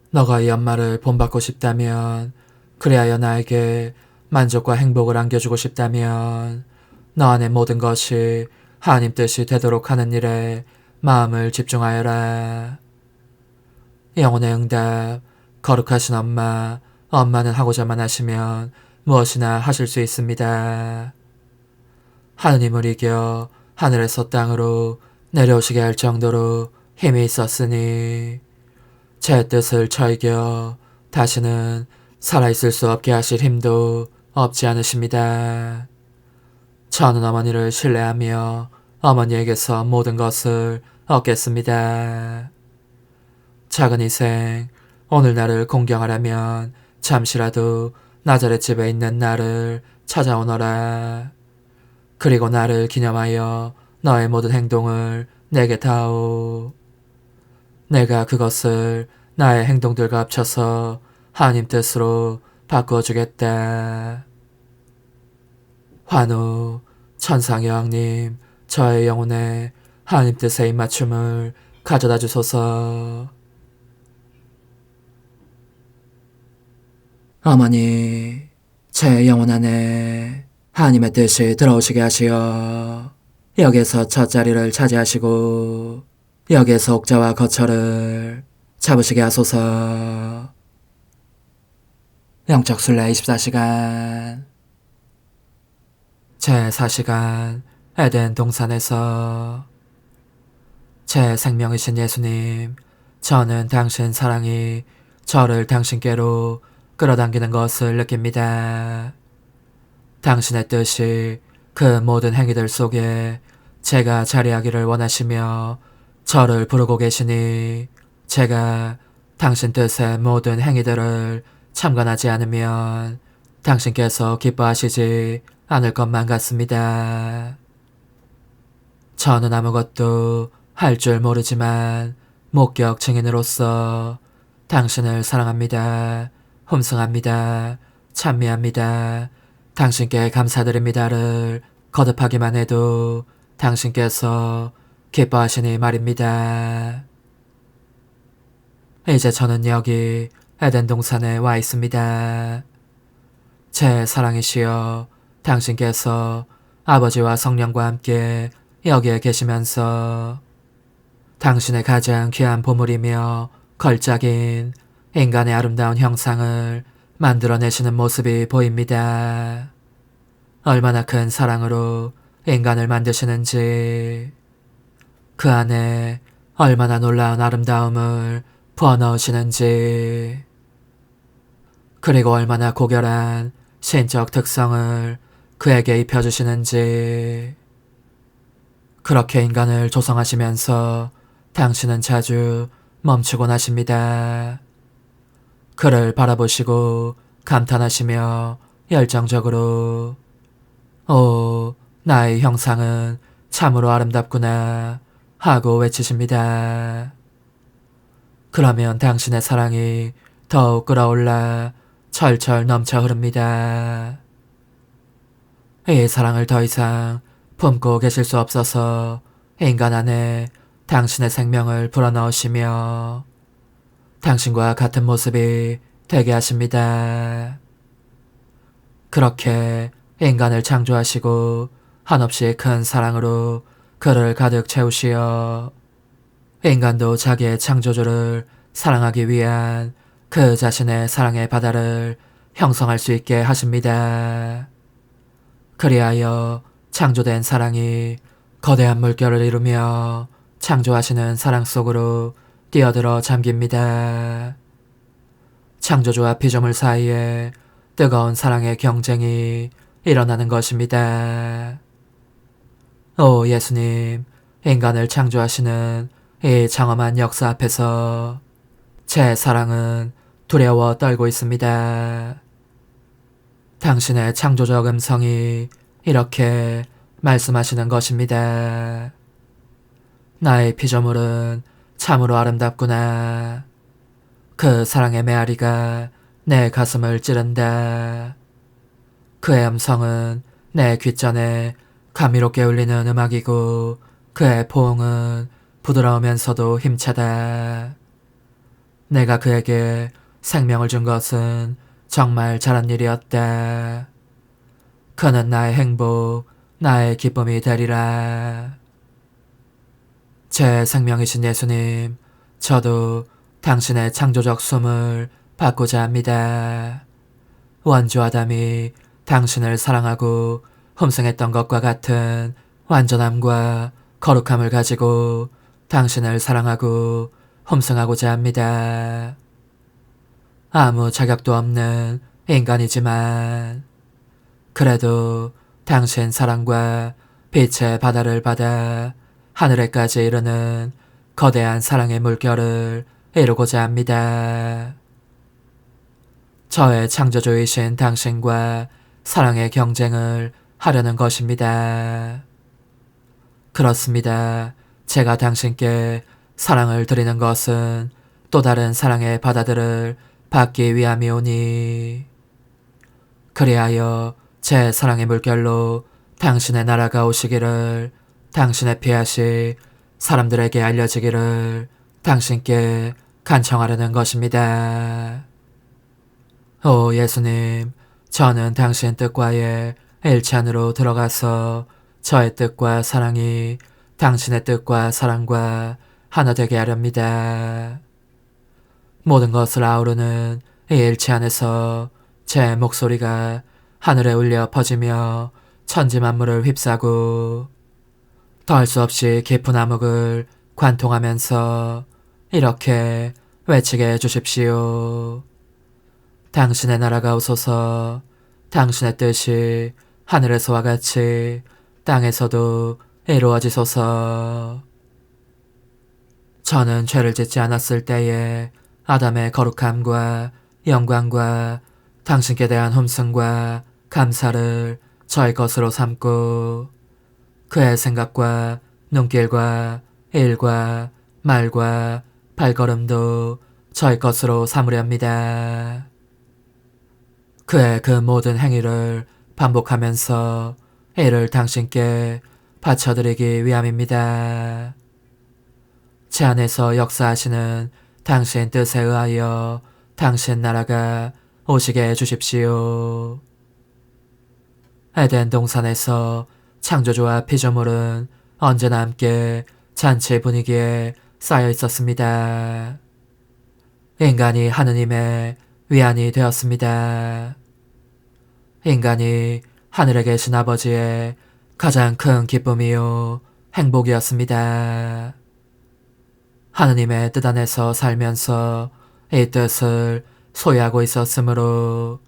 너가 이 연말을 본받고 싶다면, 그리하여 나에게 만족과 행복을 안겨주고 싶다면 너 안의 모든 것이 하나님 뜻이 되도록 하는 일에 마음을 집중하여라. 영혼의 응답, 거룩하신 엄마는 하고자만 하시면 무엇이나 하실 수 있습니다. 하느님을 이겨 하늘에서 땅으로 내려오시게 할 정도로 힘이 있었으니 제 뜻을 저이겨 다시는 살아있을 수 없게 하실 힘도 없지 않으십니다. 저는 어머니를 신뢰하며 어머니에게서 모든 것을 얻겠습니다. 작은 희생, 오늘 나를 공경하려면 잠시라도 나자렛 집에 있는 나를 찾아오너라. 그리고 나를 기념하여 너의 모든 행동을 내게 다오. 내가 그것을 나의 행동들과 합쳐서 하나님 뜻으로 바꾸어 주겠다. 환우, 천상의 왕님, 저의 영혼에 하나님 뜻의 입맞춤을 가져다 주소서. 어머니, 제 영혼 안에 하나님의 뜻이 들어오시게 하시어 여기에서 첫 자리를 차지하시고 여기에서 옥자와 거처를 잡으시게 하소서. 영적 순례 24시간 제4시간 에덴 동산에서 제 생명이신 예수님, 저는 당신 사랑이 저를 당신께로 끌어당기는 것을 느낍니다. 당신의 뜻이 그 모든 행위들 속에 제가 자리하기를 원하시며 저를 부르고 계시니 제가 당신 뜻의 모든 행위들을 참관하지 않으면 당신께서 기뻐하시지 않을 것만 같습니다. 저는 아무것도 할 줄 모르지만 목격 증인으로서 당신을 사랑합니다. 흠숭합니다. 찬미합니다. 당신께 감사드립니다를 거듭하기만 해도 당신께서 기뻐하시니 말입니다. 이제 저는 여기 에덴 동산에 와 있습니다. 제 사랑이시여, 당신께서 아버지와 성령과 함께 여기에 계시면서 당신의 가장 귀한 보물이며 걸작인 인간의 아름다운 형상을 만들어내시는 모습이 보입니다. 얼마나 큰 사랑으로 인간을 만드시는지, 그 안에 얼마나 놀라운 아름다움을 부어넣으시는지, 그리고 얼마나 고결한 신적 특성을 그에게 입혀주시는지. 그렇게 인간을 조성하시면서 당신은 자주 멈추곤 하십니다. 그를 바라보시고 감탄하시며 열정적으로 오, 나의 형상은 참으로 아름답구나 하고 외치십니다. 그러면 당신의 사랑이 더욱 끌어올라 철철 넘쳐 흐릅니다. 이 사랑을 더 이상 품고 계실 수 없어서 인간 안에 당신의 생명을 불어넣으시며 당신과 같은 모습이 되게 하십니다. 그렇게 인간을 창조하시고 한없이 큰 사랑으로 그를 가득 채우시어 인간도 자기의 창조주를 사랑하기 위한 그 자신의 사랑의 바다를 형성할 수 있게 하십니다. 그리하여 창조된 사랑이 거대한 물결을 이루며 창조하시는 사랑 속으로 뛰어들어 잠깁니다. 창조주와 피조물 사이에 뜨거운 사랑의 경쟁이 일어나는 것입니다. 오 예수님, 인간을 창조하시는 이 장엄한 역사 앞에서 제 사랑은 두려워 떨고 있습니다. 당신의 창조적 음성이 이렇게 말씀하시는 것입니다. 나의 피조물은 참으로 아름답구나. 그 사랑의 메아리가 내 가슴을 찌른다. 그의 음성은 내 귓전에 감미롭게 울리는 음악이고 그의 포옹은 부드러우면서도 힘차다. 내가 그에게 생명을 준 것은 정말 잘한 일이었다. 그는 나의 행복, 나의 기쁨이 되리라. 제 생명이신 예수님, 저도 당신의 창조적 숨을 받고자 합니다. 원주 아담이 당신을 사랑하고 흠성했던 것과 같은 완전함과 거룩함을 가지고 당신을 사랑하고 흠성하고자 합니다. 아무 자격도 없는 인간이지만 그래도 당신 사랑과 빛의 바다를 받아 하늘에까지 이르는 거대한 사랑의 물결을 이루고자 합니다. 저의 창조주이신 당신과 사랑의 경쟁을 하려는 것입니다. 그렇습니다. 제가 당신께 사랑을 드리는 것은 또 다른 사랑의 바다들을 받기 위함이오니 그리하여 제 사랑의 물결로 당신의 나라가 오시기를 당신의 피앗이 사람들에게 알려지기를 당신께 간청하려는 것입니다. 오 예수님, 저는 당신 뜻과의 일치 안으로 들어가서 저의 뜻과 사랑이 당신의 뜻과 사랑과 하나 되게 하렵니다. 모든 것을 아우르는 이 일치 안에서 제 목소리가 하늘에 울려 퍼지며 천지 만물을 휩싸고 더할 수 없이 깊은 암흑을 관통하면서 이렇게 외치게 해주십시오. 당신의 나라가 오소서. 당신의 뜻이 하늘에서와 같이 땅에서도 이루어지소서. 저는 죄를 짓지 않았을 때에 아담의 거룩함과 영광과 당신께 대한 흠승과 감사를 저의 것으로 삼고 그의 생각과 눈길과 일과 말과 발걸음도 저의 것으로 삼으려 합니다. 그의 그 모든 행위를 반복하면서 이를 당신께 바쳐드리기 위함입니다. 제 안에서 역사하시는 당신 뜻에 의하여 당신 나라가 오시게 해주십시오. 에덴 동산에서 창조주와 피조물은 언제나 함께 잔치 분위기에 쌓여 있었습니다. 인간이 하느님의 위안이 되었습니다. 인간이 하늘에 계신 아버지의 가장 큰 기쁨이요 행복이었습니다. 하느님의 뜻 안에서 살면서 이 뜻을 소유하고 있었으므로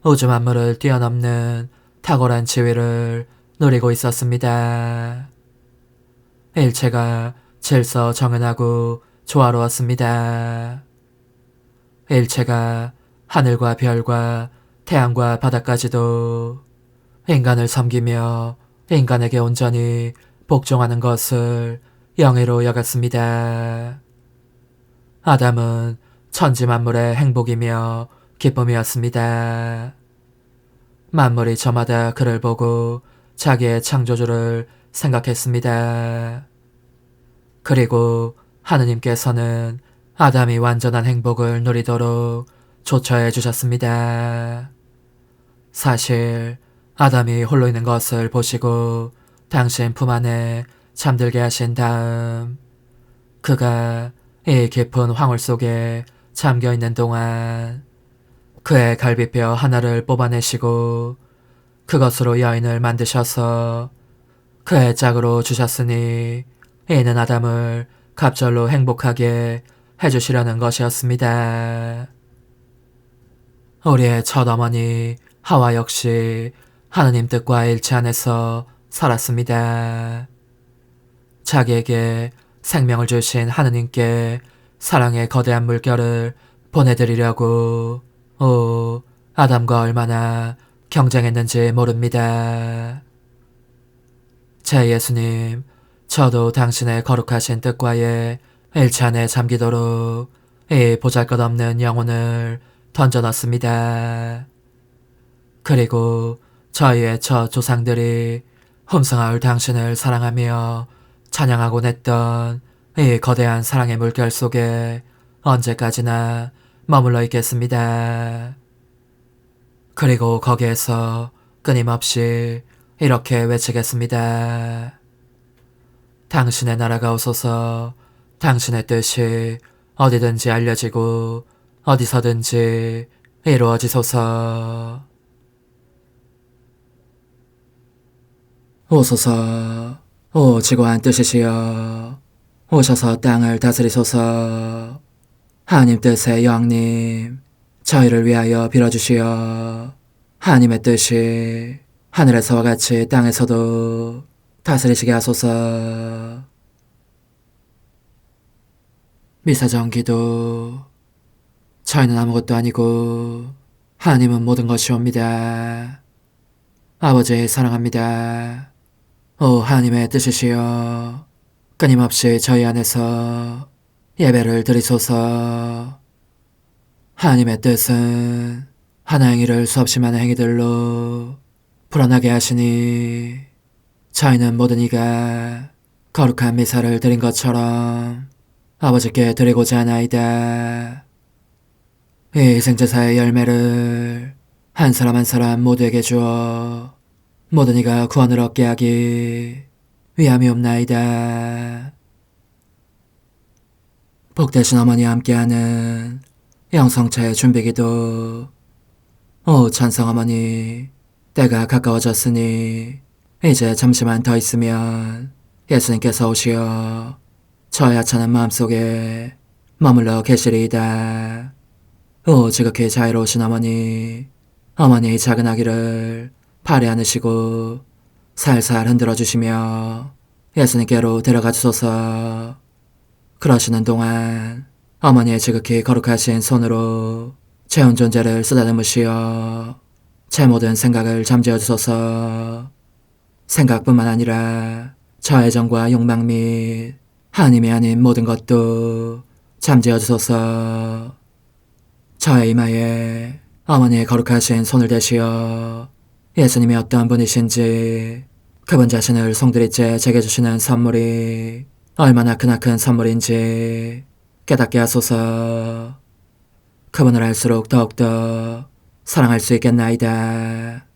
우주 만물을 뛰어넘는 탁월한 지위를 누리고 있었습니다. 일체가 질서 정연하고 조화로웠습니다. 일체가 하늘과 별과 태양과 바다까지도 인간을 섬기며 인간에게 온전히 복종하는 것을 영예로 여겼습니다. 아담은 천지 만물의 행복이며 기쁨이었습니다. 만물이 저마다 그를 보고 자기의 창조주를 생각했습니다. 그리고 하느님께서는 아담이 완전한 행복을 누리도록 조처해 주셨습니다. 사실 아담이 홀로 있는 것을 보시고 당신 품 안에 잠들게 하신 다음 그가 이 깊은 황홀 속에 잠겨있는 동안 그의 갈비뼈 하나를 뽑아내시고 그것으로 여인을 만드셔서 그의 짝으로 주셨으니 이는 아담을 갑절로 행복하게 해주시려는 것이었습니다. 우리의 첫 어머니 하와 역시 하느님 뜻과 일치 안에서 살았습니다. 자기에게 생명을 주신 하느님께 사랑의 거대한 물결을 보내드리려고 아담과 얼마나 경쟁했는지 모릅니다. 제 예수님, 저도 당신의 거룩하신 뜻과의 일찬에 잠기도록 이 보잘것없는 영혼을 던져놨습니다. 그리고 저희의 첫 조상들이 흠성하올 당신을 사랑하며 찬양하곤 했던 이 거대한 사랑의 물결 속에 언제까지나 머물러 있겠습니다. 그리고 거기에서 끊임없이 이렇게 외치겠습니다. 당신의 나라가 오소서. 당신의 뜻이 어디든지 알려지고 어디서든지 이루어지소서. 오소서. 오 지고한 뜻이시여. 오셔서 땅을 다스리소서. 하나님 뜻의 여왕님, 저희를 위하여 빌어주시어. 하나님의 뜻이 하늘에서와 같이 땅에서도 다스리시게 하소서. 미사정 기도. 저희는 아무것도 아니고 하나님은 모든 것이옵니다. 아버지 사랑합니다. 오 하나님의 뜻이시여. 끊임없이 저희 안에서 예배를 드리소서. 하나님의 뜻은 하나 행위를 수없이 많은 행위들로 불어나게 하시니 저희는 모든 이가 거룩한 미사를 드린 것처럼 아버지께 드리고자 하나이다. 이 희생제사의 열매를 한 사람 한 사람 모두에게 주어 모든 이가 구원을 얻게 하기 위함이옵나이다. 복되신 어머니와 함께하는 영성차의 준비기도. 오 찬성 어머니, 때가 가까워졌으니 이제 잠시만 더 있으면 예수님께서 오시어 저의 하찮은 마음속에 머물러 계시리이다. 오 지극히 자유로우신 어머니, 어머니의 작은 아기를 팔에 안으시고 살살 흔들어 주시며 예수님께로 데려가 주소서. 그러시는 동안 어머니의 지극히 거룩하신 손으로 제 온 존재를 쓰다듬으시어 제 모든 생각을 잠재워 주소서. 생각뿐만 아니라 저 애정과 욕망 및 하나님이 아닌 모든 것도 잠재워 주소서. 저의 이마에 어머니의 거룩하신 손을 대시어 예수님이 어떤 분이신지 그분 자신을 송두리째 제게 주시는 선물이 얼마나 크나큰 선물인지 깨닫게 하소서. 그분을 알수록 더욱더 사랑할 수 있겠나이다.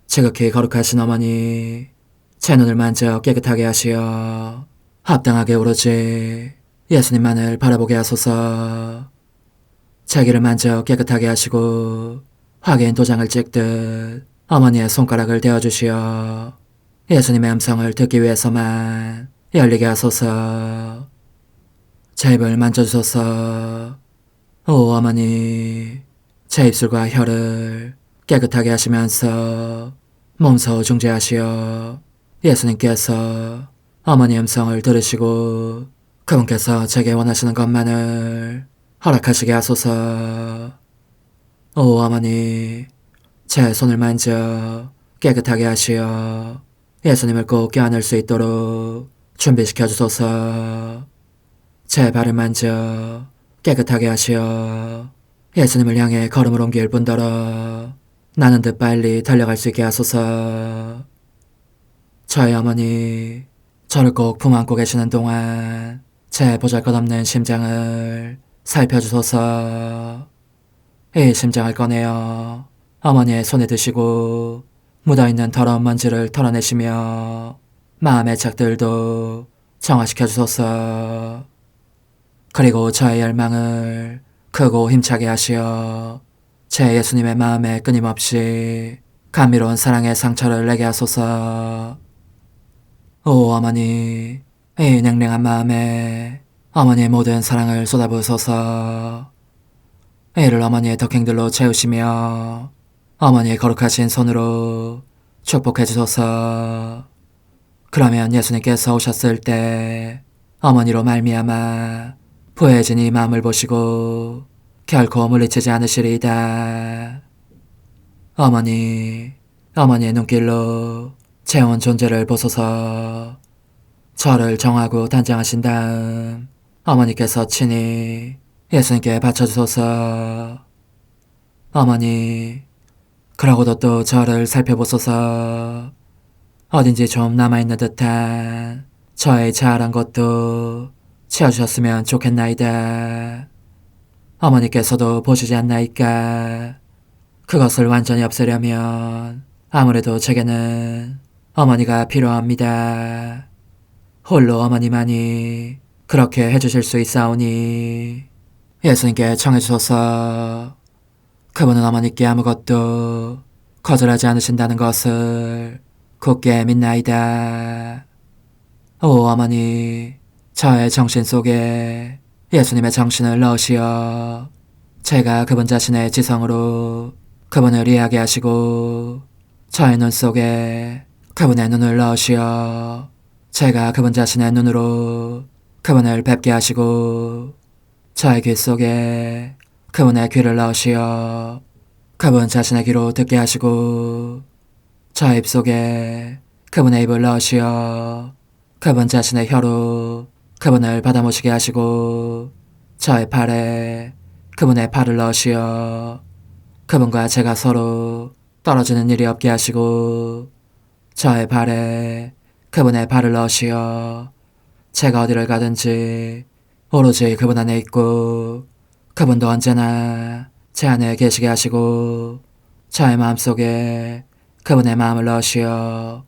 지극히 거룩하신 어머니, 제 눈을 만져 깨끗하게 하시어 합당하게 오로지 예수님만을 바라보게 하소서. 제 귀를 만져 깨끗하게 하시고 확인 도장을 찍듯 어머니의 손가락을 대어주시어 예수님의 음성을 듣기 위해서만 열리게 하소서. 제 입을 만져주소서. 오 어머니, 제 입술과 혀를 깨끗하게 하시면서 몸소 중재하시어 예수님께서 어머니 음성을 들으시고 그분께서 제게 원하시는 것만을 허락하시게 하소서. 오 어머니, 제 손을 만져 깨끗하게 하시어 예수님을 꼭 껴안을 수 있도록 준비시켜 주소서. 제 발을 만져 깨끗하게 하시어 예수님을 향해 걸음을 옮길 뿐더러 나는 듯 빨리 달려갈 수 있게 하소서. 저의 어머니, 저를 꼭 품안고 계시는 동안 제 보잘것없는 심장을 살펴주소서. 이 심장을 꺼내어 어머니의 손에 드시고 묻어있는 더러운 먼지를 털어내시며 마음의 착들도 정화시켜 주소서. 그리고 저의 열망을 크고 힘차게 하시어 제 예수님의 마음에 끊임없이 감미로운 사랑의 상처를 내게 하소서. 오 어머니, 이 냉랭한 마음에 어머니의 모든 사랑을 쏟아부으소서. 이를 어머니의 덕행들로 채우시며 어머니의 거룩하신 손으로 축복해 주소서. 그러면 예수님께서 오셨을 때 어머니로 말미암아 부해진 이 마음을 보시고 결코 물리치지 않으시리이다. 어머니, 어머니의 눈길로 제 온 존재를 보소서. 저를 정하고 단장하신 다음 어머니께서 친히 예수님께 바쳐주소서. 어머니, 그러고도 또 저를 살펴보소서. 어딘지 좀 남아있는 듯한 저의 자아란 것도 채워주셨으면 좋겠나이다. 어머니께서도 보시지 않나이까? 그것을 완전히 없애려면 아무래도 제게는 어머니가 필요합니다. 홀로 어머니만이 그렇게 해주실 수 있사오니 예수님께 청해주소서. 그분은 어머니께 아무것도 거절하지 않으신다는 것을 굳게 믿나이다. 오 어머니, 저의 정신 속에 예수님의 정신을 넣으시어 제가 그분 자신의 지성으로 그분을 이해하게 하시고 저의 눈 속에 그분의 눈을 넣으시어 제가 그분 자신의 눈으로 그분을 뵙게 하시고 저의 귀 속에 그분의 귀를 넣으시어 그분 자신의 귀로 듣게 하시고 저의 입 속에 그분의 입을 넣으시어 그분 자신의 혀로 그분을 받아모시게 하시고 저의 팔에 그분의 팔을 넣으시어 그분과 제가 서로 떨어지는 일이 없게 하시고 저의 발에 그분의 발을 넣으시어 제가 어디를 가든지 오로지 그분 안에 있고 그분도 언제나 제 안에 계시게 하시고 저의 마음속에 그분의 마음을 넣으시어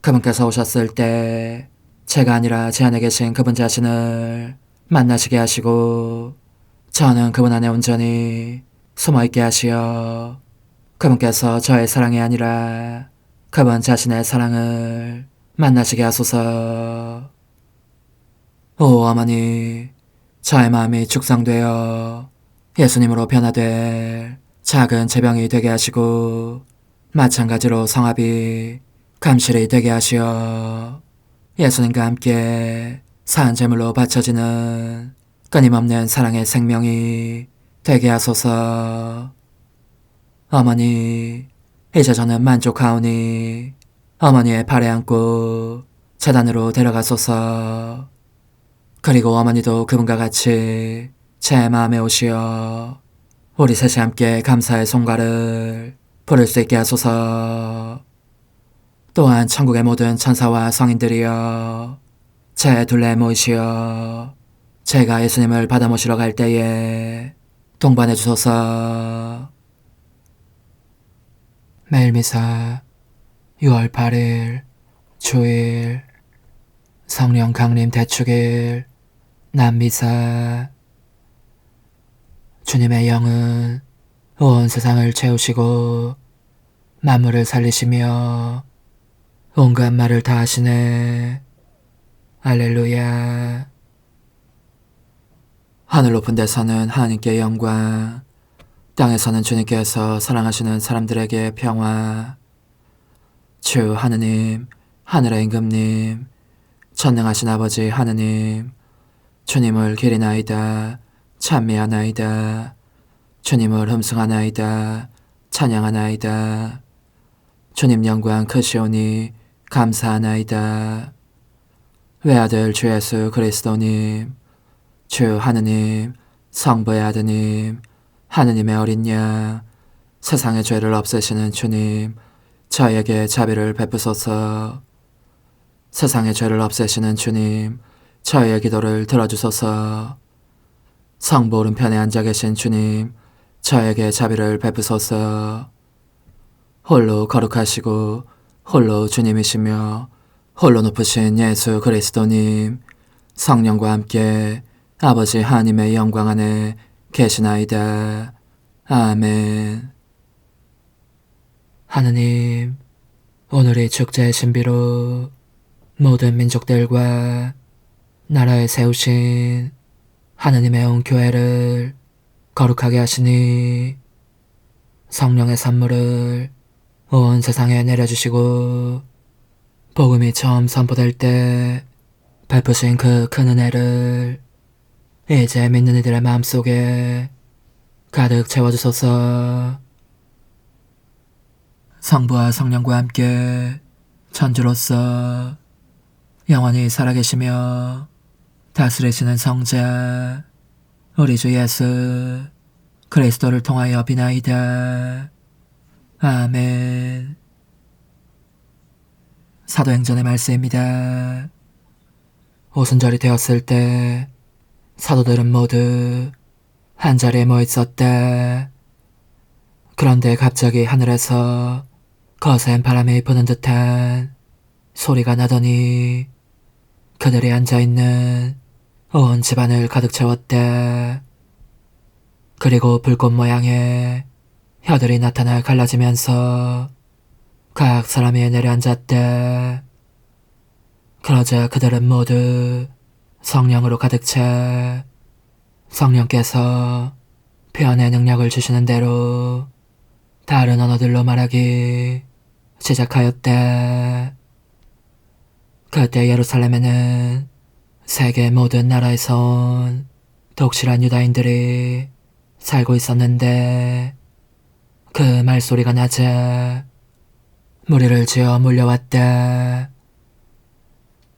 그분께서 오셨을 때 제가 아니라 제 안에 계신 그분 자신을 만나시게 하시고 저는 그분 안에 온전히 숨어있게 하시어 그분께서 저의 사랑이 아니라 그분 자신의 사랑을 만나시게 하소서. 오 어머니, 저의 마음이 축성되어 예수님으로 변화될 작은 제병이 되게 하시고 마찬가지로 성합이 감실이 되게 하시어 예수님과 함께 산 제물로 바쳐지는 끊임없는 사랑의 생명이 되게 하소서. 어머니, 이제 저는 만족하오니 어머니의 발에 안고 제단으로 데려가소서. 그리고 어머니도 그분과 같이 제 마음에 오시어 우리 셋이 함께 감사의 송가를 부를 수 있게 하소서. 또한 천국의 모든 천사와 성인들이여 제 둘레에 모이시어 제가 예수님을 받아 모시러 갈 때에 동반해 주소서. 매일 미사 6월 8일 주일 성령 강림 대축일 남미사. 주님의 영은 온 세상을 채우시고 만물을 살리시며 온갖 말을 다 하시네. 할렐루야. 하늘 높은 데서는 하나님께 영광, 땅에서는 주님께서 사랑하시는 사람들에게 평화. 주 하느님, 하늘의 임금님, 전능하신 아버지 하느님, 주님을 기리나이다, 찬미하나이다, 주님을 흠숭하나이다, 찬양하나이다. 주님 영광 크시오니 감사하나이다. 외아들 주 예수 그리스도님, 주 하느님, 성부의 아드님, 하느님의 어린 양, 세상의 죄를 없애시는 주님, 저에게 자비를 베푸소서. 세상의 죄를 없애시는 주님, 저의 기도를 들어주소서. 성부 오른편에 앉아 계신 주님, 저에게 자비를 베푸소서. 홀로 거룩하시고 홀로 주님이시며 홀로 높으신 예수 그리스도님, 성령과 함께 아버지 하나님의 영광 안에 계시나이다. 아멘. 하느님, 오늘이 축제의 신비로 모든 민족들과 나라에 세우신 하느님의 온 교회를 거룩하게 하시니 성령의 선물을 온 세상에 내려주시고 복음이 처음 선포될 때 베푸신 그 큰 은혜를 이제 믿는 이들의 마음속에 가득 채워주소서. 성부와 성령과 함께 천주로서 영원히 살아계시며 다스리시는 성자 우리 주 예수 그리스도를 통하여 비나이다. 아멘. 사도행전의 말씀입니다. 오순절이 되었을 때 사도들은 모두 한자리에 모여 있었다. 그런데 갑자기 하늘에서 거센 바람이 부는 듯한 소리가 나더니 그들이 앉아있는 온 집안을 가득 채웠다. 그리고 불꽃 모양의 혀들이 나타나 갈라지면서 각 사람이 내려앉았다. 그러자 그들은 모두 성령으로 가득 차 성령께서 표현의 능력을 주시는 대로 다른 언어들로 말하기 시작하였다. 그때 예루살렘에는 세계 모든 나라에서 온 독실한 유다인들이 살고 있었는데 그 말소리가 나자 무리를 지어 몰려왔다.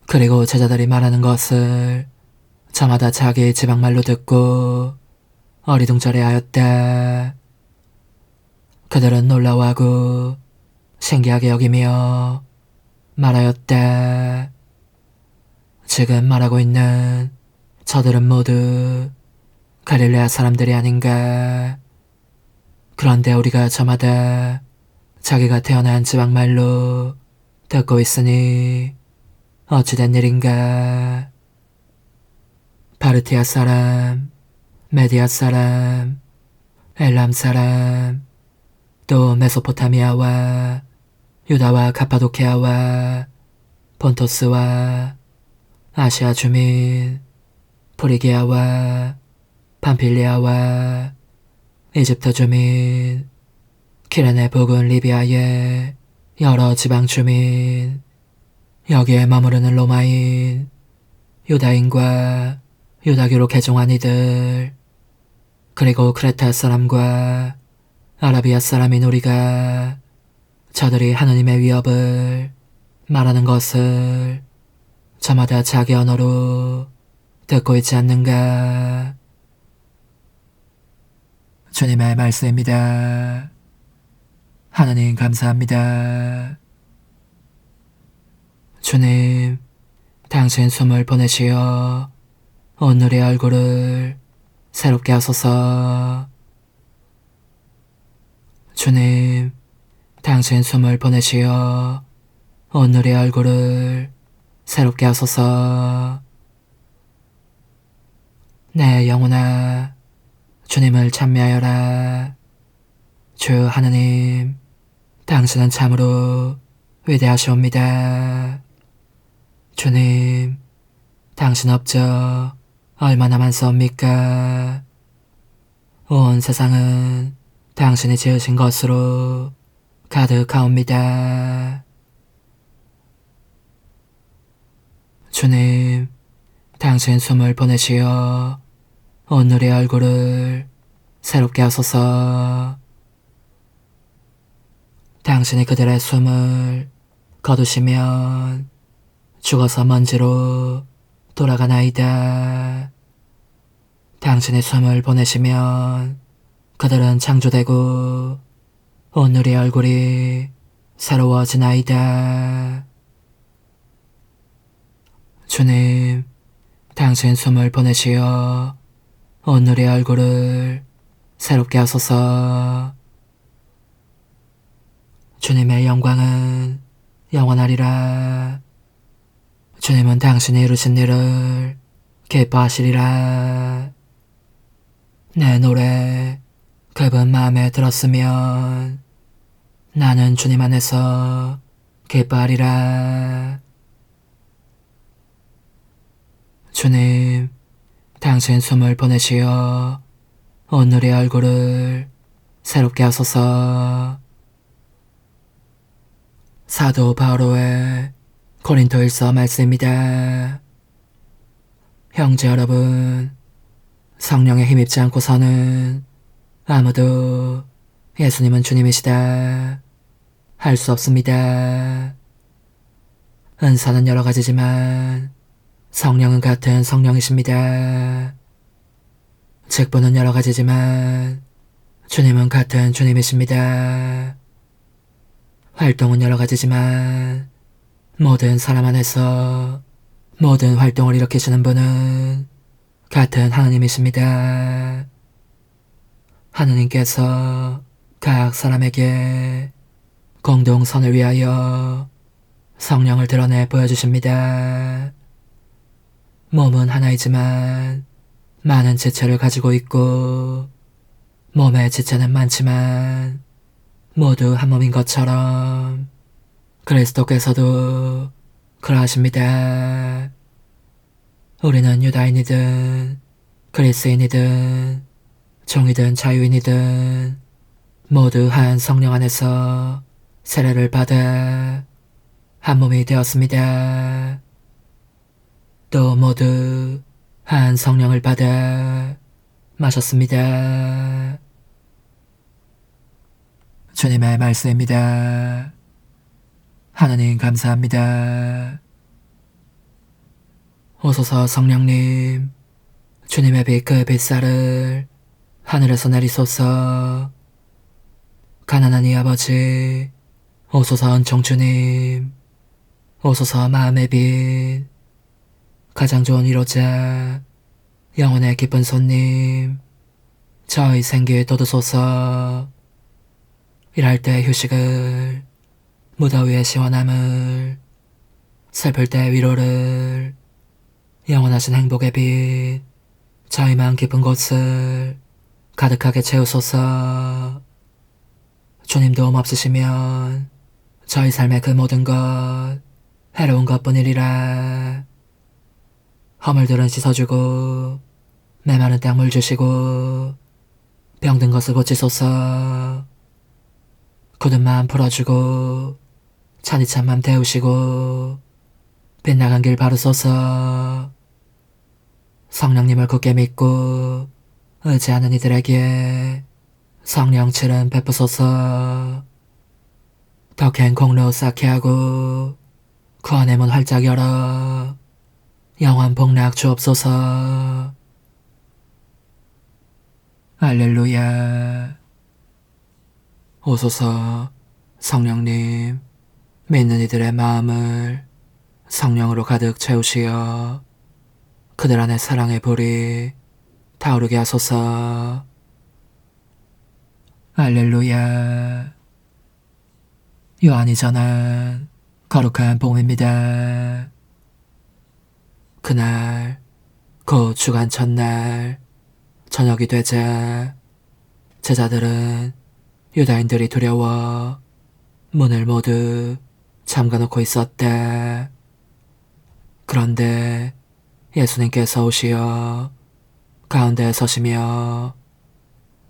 그리고 제자들이 말하는 것을 저마다 자기 지방말로 듣고 어리둥절해하였다. 그들은 놀라워하고 신기하게 여기며 말하였다. 지금 말하고 있는 저들은 모두 갈릴레아 사람들이 아닌가. 그런데 우리가 저마다 자기가 태어난 지방말로 듣고 있으니 어찌된 일인가. 파르티아 사람, 메디아 사람, 엘람 사람, 또 메소포타미아와 유다와 가파도키아와 본토스와 아시아 주민, 프리기아와 팜필리아와 이집트 주민, 키레네 부근 리비아의 여러 지방 주민, 여기에 머무르는 로마인, 유다인과 유다교로 개종한 이들, 그리고 크레타 사람과 아라비아 사람인 우리가 저들이 하느님의 위협을 말하는 것을 저마다 자기 언어로 듣고 있지 않는가. 주님의 말씀입니다. 하나님 감사합니다. 주님, 당신 숨을 보내시어 오늘의 얼굴을 새롭게 하소서. 주님, 당신 숨을 보내시어 오늘의 얼굴을 새롭게 하소서. 내 영혼아, 주님을 찬미하여라. 주 하느님, 당신은 참으로 위대하시옵니다. 주님, 당신 업적 얼마나 많사옵니까? 온 세상은 당신이 지으신 것으로 가득하옵니다. 주님, 당신 숨을 보내시어 오늘의 얼굴을 새롭게 하소서. 당신이 그들의 숨을 거두시면 죽어서 먼지로 돌아가나이다. 당신의 숨을 보내시면 그들은 창조되고 오늘의 얼굴이 새로워지나이다. 주님, 당신 숨을 보내시어 오늘의 얼굴을 새롭게 하소서. 주님의 영광은 영원하리라. 주님은 당신이 이루신 일을 기뻐하시리라. 내 노래 그분 마음에 들었으면 나는 주님 안에서 기뻐하리라. 주님, 당신 숨을 보내시어 오늘의 얼굴을 새롭게 하소서. 사도 바오로의 고린토일서 말씀입니다. 형제 여러분, 성령에 힘입지 않고서는 아무도 예수님은 주님이시다 할 수 없습니다. 은사는 여러 가지지만 성령은 같은 성령이십니다. 직분은 여러 가지지만 주님은 같은 주님이십니다. 활동은 여러 가지지만 모든 사람 안에서 모든 활동을 일으키시는 분은 같은 하느님이십니다. 하느님께서 각 사람에게 공동선을 위하여 성령을 드러내 보여주십니다. 몸은 하나이지만 많은 지체를 가지고 있고 몸의 지체는 많지만 모두 한 몸인 것처럼 그리스도께서도 그러하십니다. 우리는 유다인이든 그리스인이든 종이든 자유인이든 모두 한 성령 안에서 세례를 받아 한 몸이 되었습니다. 또 모두 한 성령을 받아 마셨습니다. 주님의 말씀입니다. 하나님 감사합니다. 오소서 성령님, 주님의 빛 그 빛살을 하늘에서 내리소서. 가난한 이 아버지, 오소서 은총 주님, 오소서 마음의 빛, 가장 좋은 위로자, 영혼의 기쁜 손님, 저희 생기에 돋으소서. 일할 때 휴식을, 무더위의 시원함을, 슬플 때 위로를, 영원하신 행복의 빛, 저희만 깊은 곳을 가득하게 채우소서. 주님 도움 없으시면 저희 삶의 그 모든 것 해로운 것뿐이리라. 허물들은 씻어주고 메마른 땅 물 주시고 병든 것을 고치소서. 굳은 마음 풀어주고 찬이찬 맘 데우시고 빗나간 길 바르소서. 성령님을 굳게 믿고 의지하는 이들에게 성령칠은 베푸소서. 덕행 공로 쌓게 하고 구원의 문 활짝 열어 영원 복락 주옵소서. 할렐루야. 오소서 성령님, 믿는 이들의 마음을 성령으로 가득 채우시어 그들 안에 사랑의 불이 타오르게 하소서. 할렐루야. 요한이 전한 거룩한 복음입니다. 그날 곧 주간 첫날 저녁이 되자 제자들은 유다인들이 두려워 문을 모두 잠가놓고 있었다. 그런데 예수님께서 오시어 가운데에 서시며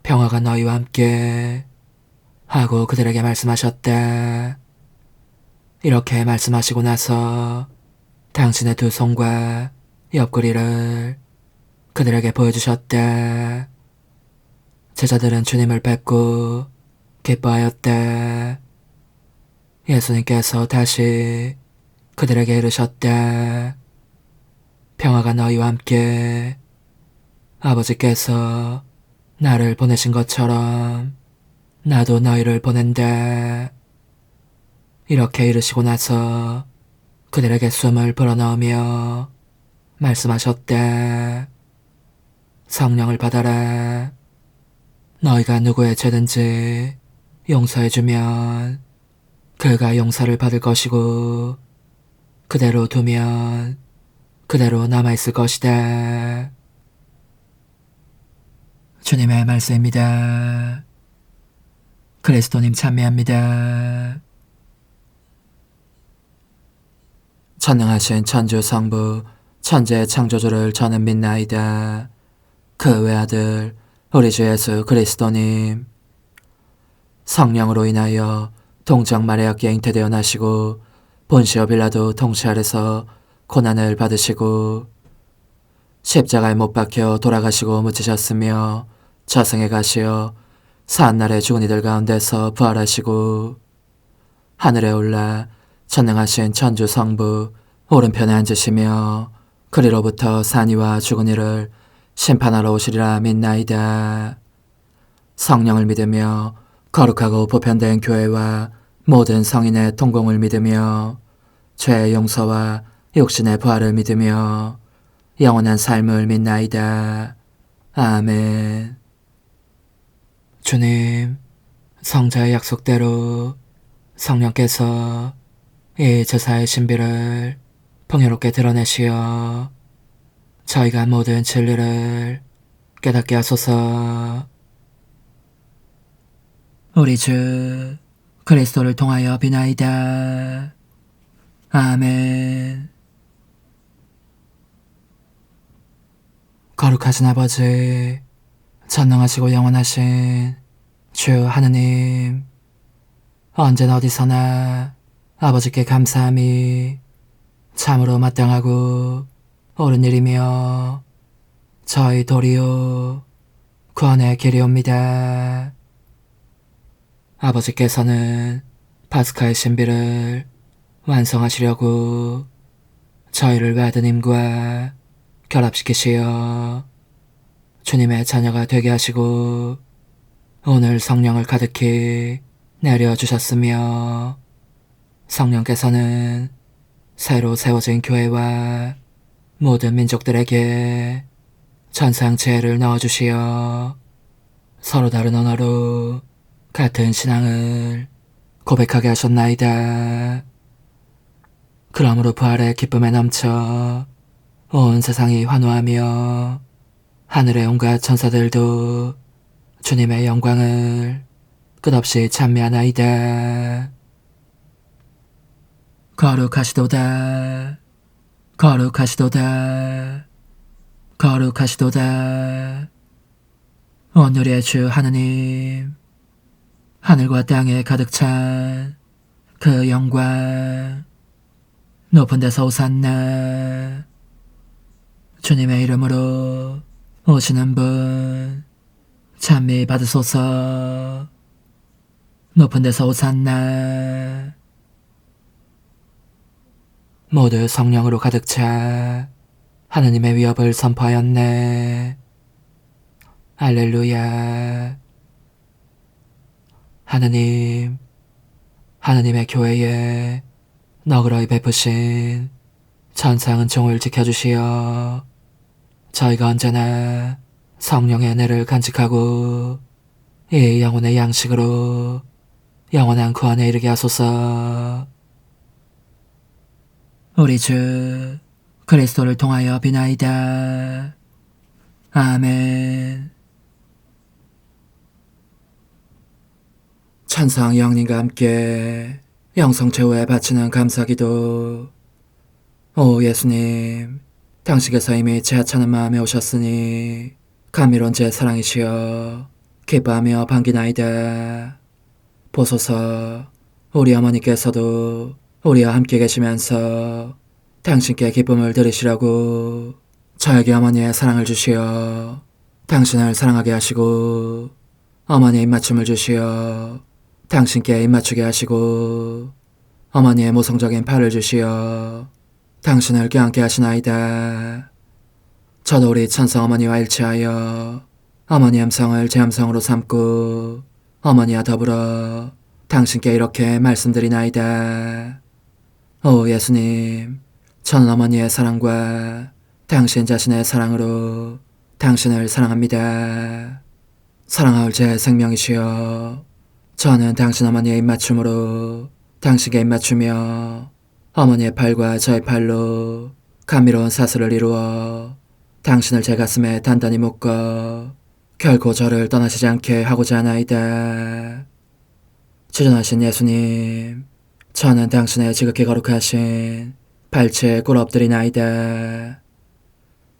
평화가 너희와 함께 하고 그들에게 말씀하셨다. 이렇게 말씀하시고 나서 당신의 두 손과 옆구리를 그들에게 보여주셨다. 제자들은 주님을 뵙고 기뻐하였다. 예수님께서 다시 그들에게 이르셨다. 평화가 너희와 함께. 아버지께서 나를 보내신 것처럼 나도 너희를 보낸다. 이렇게 이르시고 나서 그들에게 숨을 불어넣으며 말씀하셨다. 성령을 받아라. 너희가 누구의 죄든지 용서해주면 그가 용서를 받을 것이고 그대로 두면 그대로 남아있을 것이다. 주님의 말씀입니다. 그리스도님 찬미합니다. 전능하신 천주 성부 천지의 창조주를 저는 믿나이다. 그 외아들 우리 주 예수 그리스도님, 성령으로 인하여 동정 마리아께 잉태되어 나시고 본시오 빌라도 통치 아래서 고난을 받으시고 십자가에 못 박혀 돌아가시고 묻히셨으며 저승에 가시어 사한날에 죽은 이들 가운데서 부활하시고 하늘에 올라 전능하신 천주 성부 오른편에 앉으시며 그리로부터 산이와 죽은 이를 심판하러 오시리라 믿나이다. 성령을 믿으며 거룩하고 보편된 교회와 모든 성인의 통공을 믿으며 죄의 용서와 육신의 부활을 믿으며 영원한 삶을 믿나이다. 아멘. 주님, 성자의 약속대로 성령께서 이 제사의 신비를 풍요롭게 드러내시어 저희가 모든 진리를 깨닫게 하소서. 우리 주 그리스도를 통하여 비나이다. 아멘. 거룩하신 아버지, 전능하시고 영원하신 주 하느님, 언제나 어디서나 아버지께 감사함이 참으로 마땅하고 옳은 일이며 저희 도리요 구원의 길이옵니다. 아버지께서는 파스카의 신비를 완성하시려고 저희를 외아드님과 결합시키시어 주님의 자녀가 되게 하시고 오늘 성령을 가득히 내려주셨으며 성령께서는 새로 세워진 교회와 모든 민족들에게 전상체를 넣어주시어 서로 다른 언어로 같은 신앙을 고백하게 하셨나이다. 그러므로 부활의 기쁨에 넘쳐 온 세상이 환호하며 하늘의 온갖 천사들도 주님의 영광을 끝없이 찬미하나이다. 거룩하시도다. 거룩하시도다. 거룩하시도다. 오늘의 주 하느님, 하늘과 땅에 가득 찬 그 영광, 높은 데서 오산나. 주님의 이름으로 오시는 분 찬미 받으소서. 높은 데서 오산나. 모두 성령으로 가득 차 하느님의 위협을 선포하였네. 할렐루야. 하느님, 하느님의 교회에 너그러이 베푸신 천상 은총을 지켜주시어 저희가 언제나 성령의 은혜를 간직하고 이 영혼의 양식으로 영원한 구원에 이르게 하소서. 우리 주 그리스도를 통하여 비나이다. 아멘. 천상 영님과 함께 영성 최후에 바치는 감사기도. 오 예수님, 당신께서 이미 제 하찮은 마음에 오셨으니 감미로운 제 사랑이시여 기뻐하며 반기나이다. 보소서, 우리 어머니께서도 우리와 함께 계시면서 당신께 기쁨을 드리시라고 저에게 어머니의 사랑을 주시어 당신을 사랑하게 하시고 어머니의 입맞춤을 주시어 당신께 입맞추게 하시고 어머니의 모성적인 팔을 주시어 당신을 껴안게 하시나이다. 저도 우리 천성 어머니와 일치하여 어머니 음성을 제 음성으로 삼고 어머니와 더불어 당신께 이렇게 말씀드리나이다. 오 예수님, 저는 어머니의 사랑과 당신 자신의 사랑으로 당신을 사랑합니다. 사랑하올 제 생명이시여, 저는 당신 어머니의 입맞춤으로 당신께 입맞추며 어머니의 팔과 저의 팔로 감미로운 사슬을 이루어 당신을 제 가슴에 단단히 묶어 결코 저를 떠나시지 않게 하고자 하나이다. 주전하신 예수님, 저는 당신의 지극히 거룩하신 발치에 꿇어 엎드리나이다.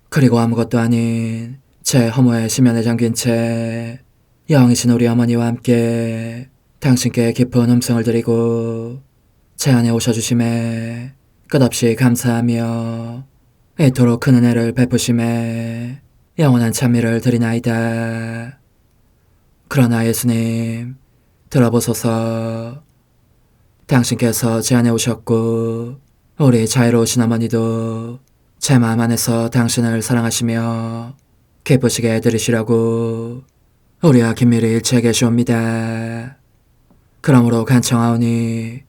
그리고 아무것도 아닌 제 허무의 심연에 잠긴 채 영이신 우리 어머니와 함께 당신께 깊은 음성을 드리고 제 안에 오셔주심에 끝없이 감사하며 이토록 큰 은혜를 베푸심에 영원한 찬미를 드리나이다. 그러나 예수님, 들어보소서. 당신께서 제 안에 오셨고 우리 자유로우신 어머니도 제 마음 안에서 당신을 사랑하시며 기쁘시게 들으시라고 우리와 긴밀히 일치해 계시옵니다. 그러므로 간청하오니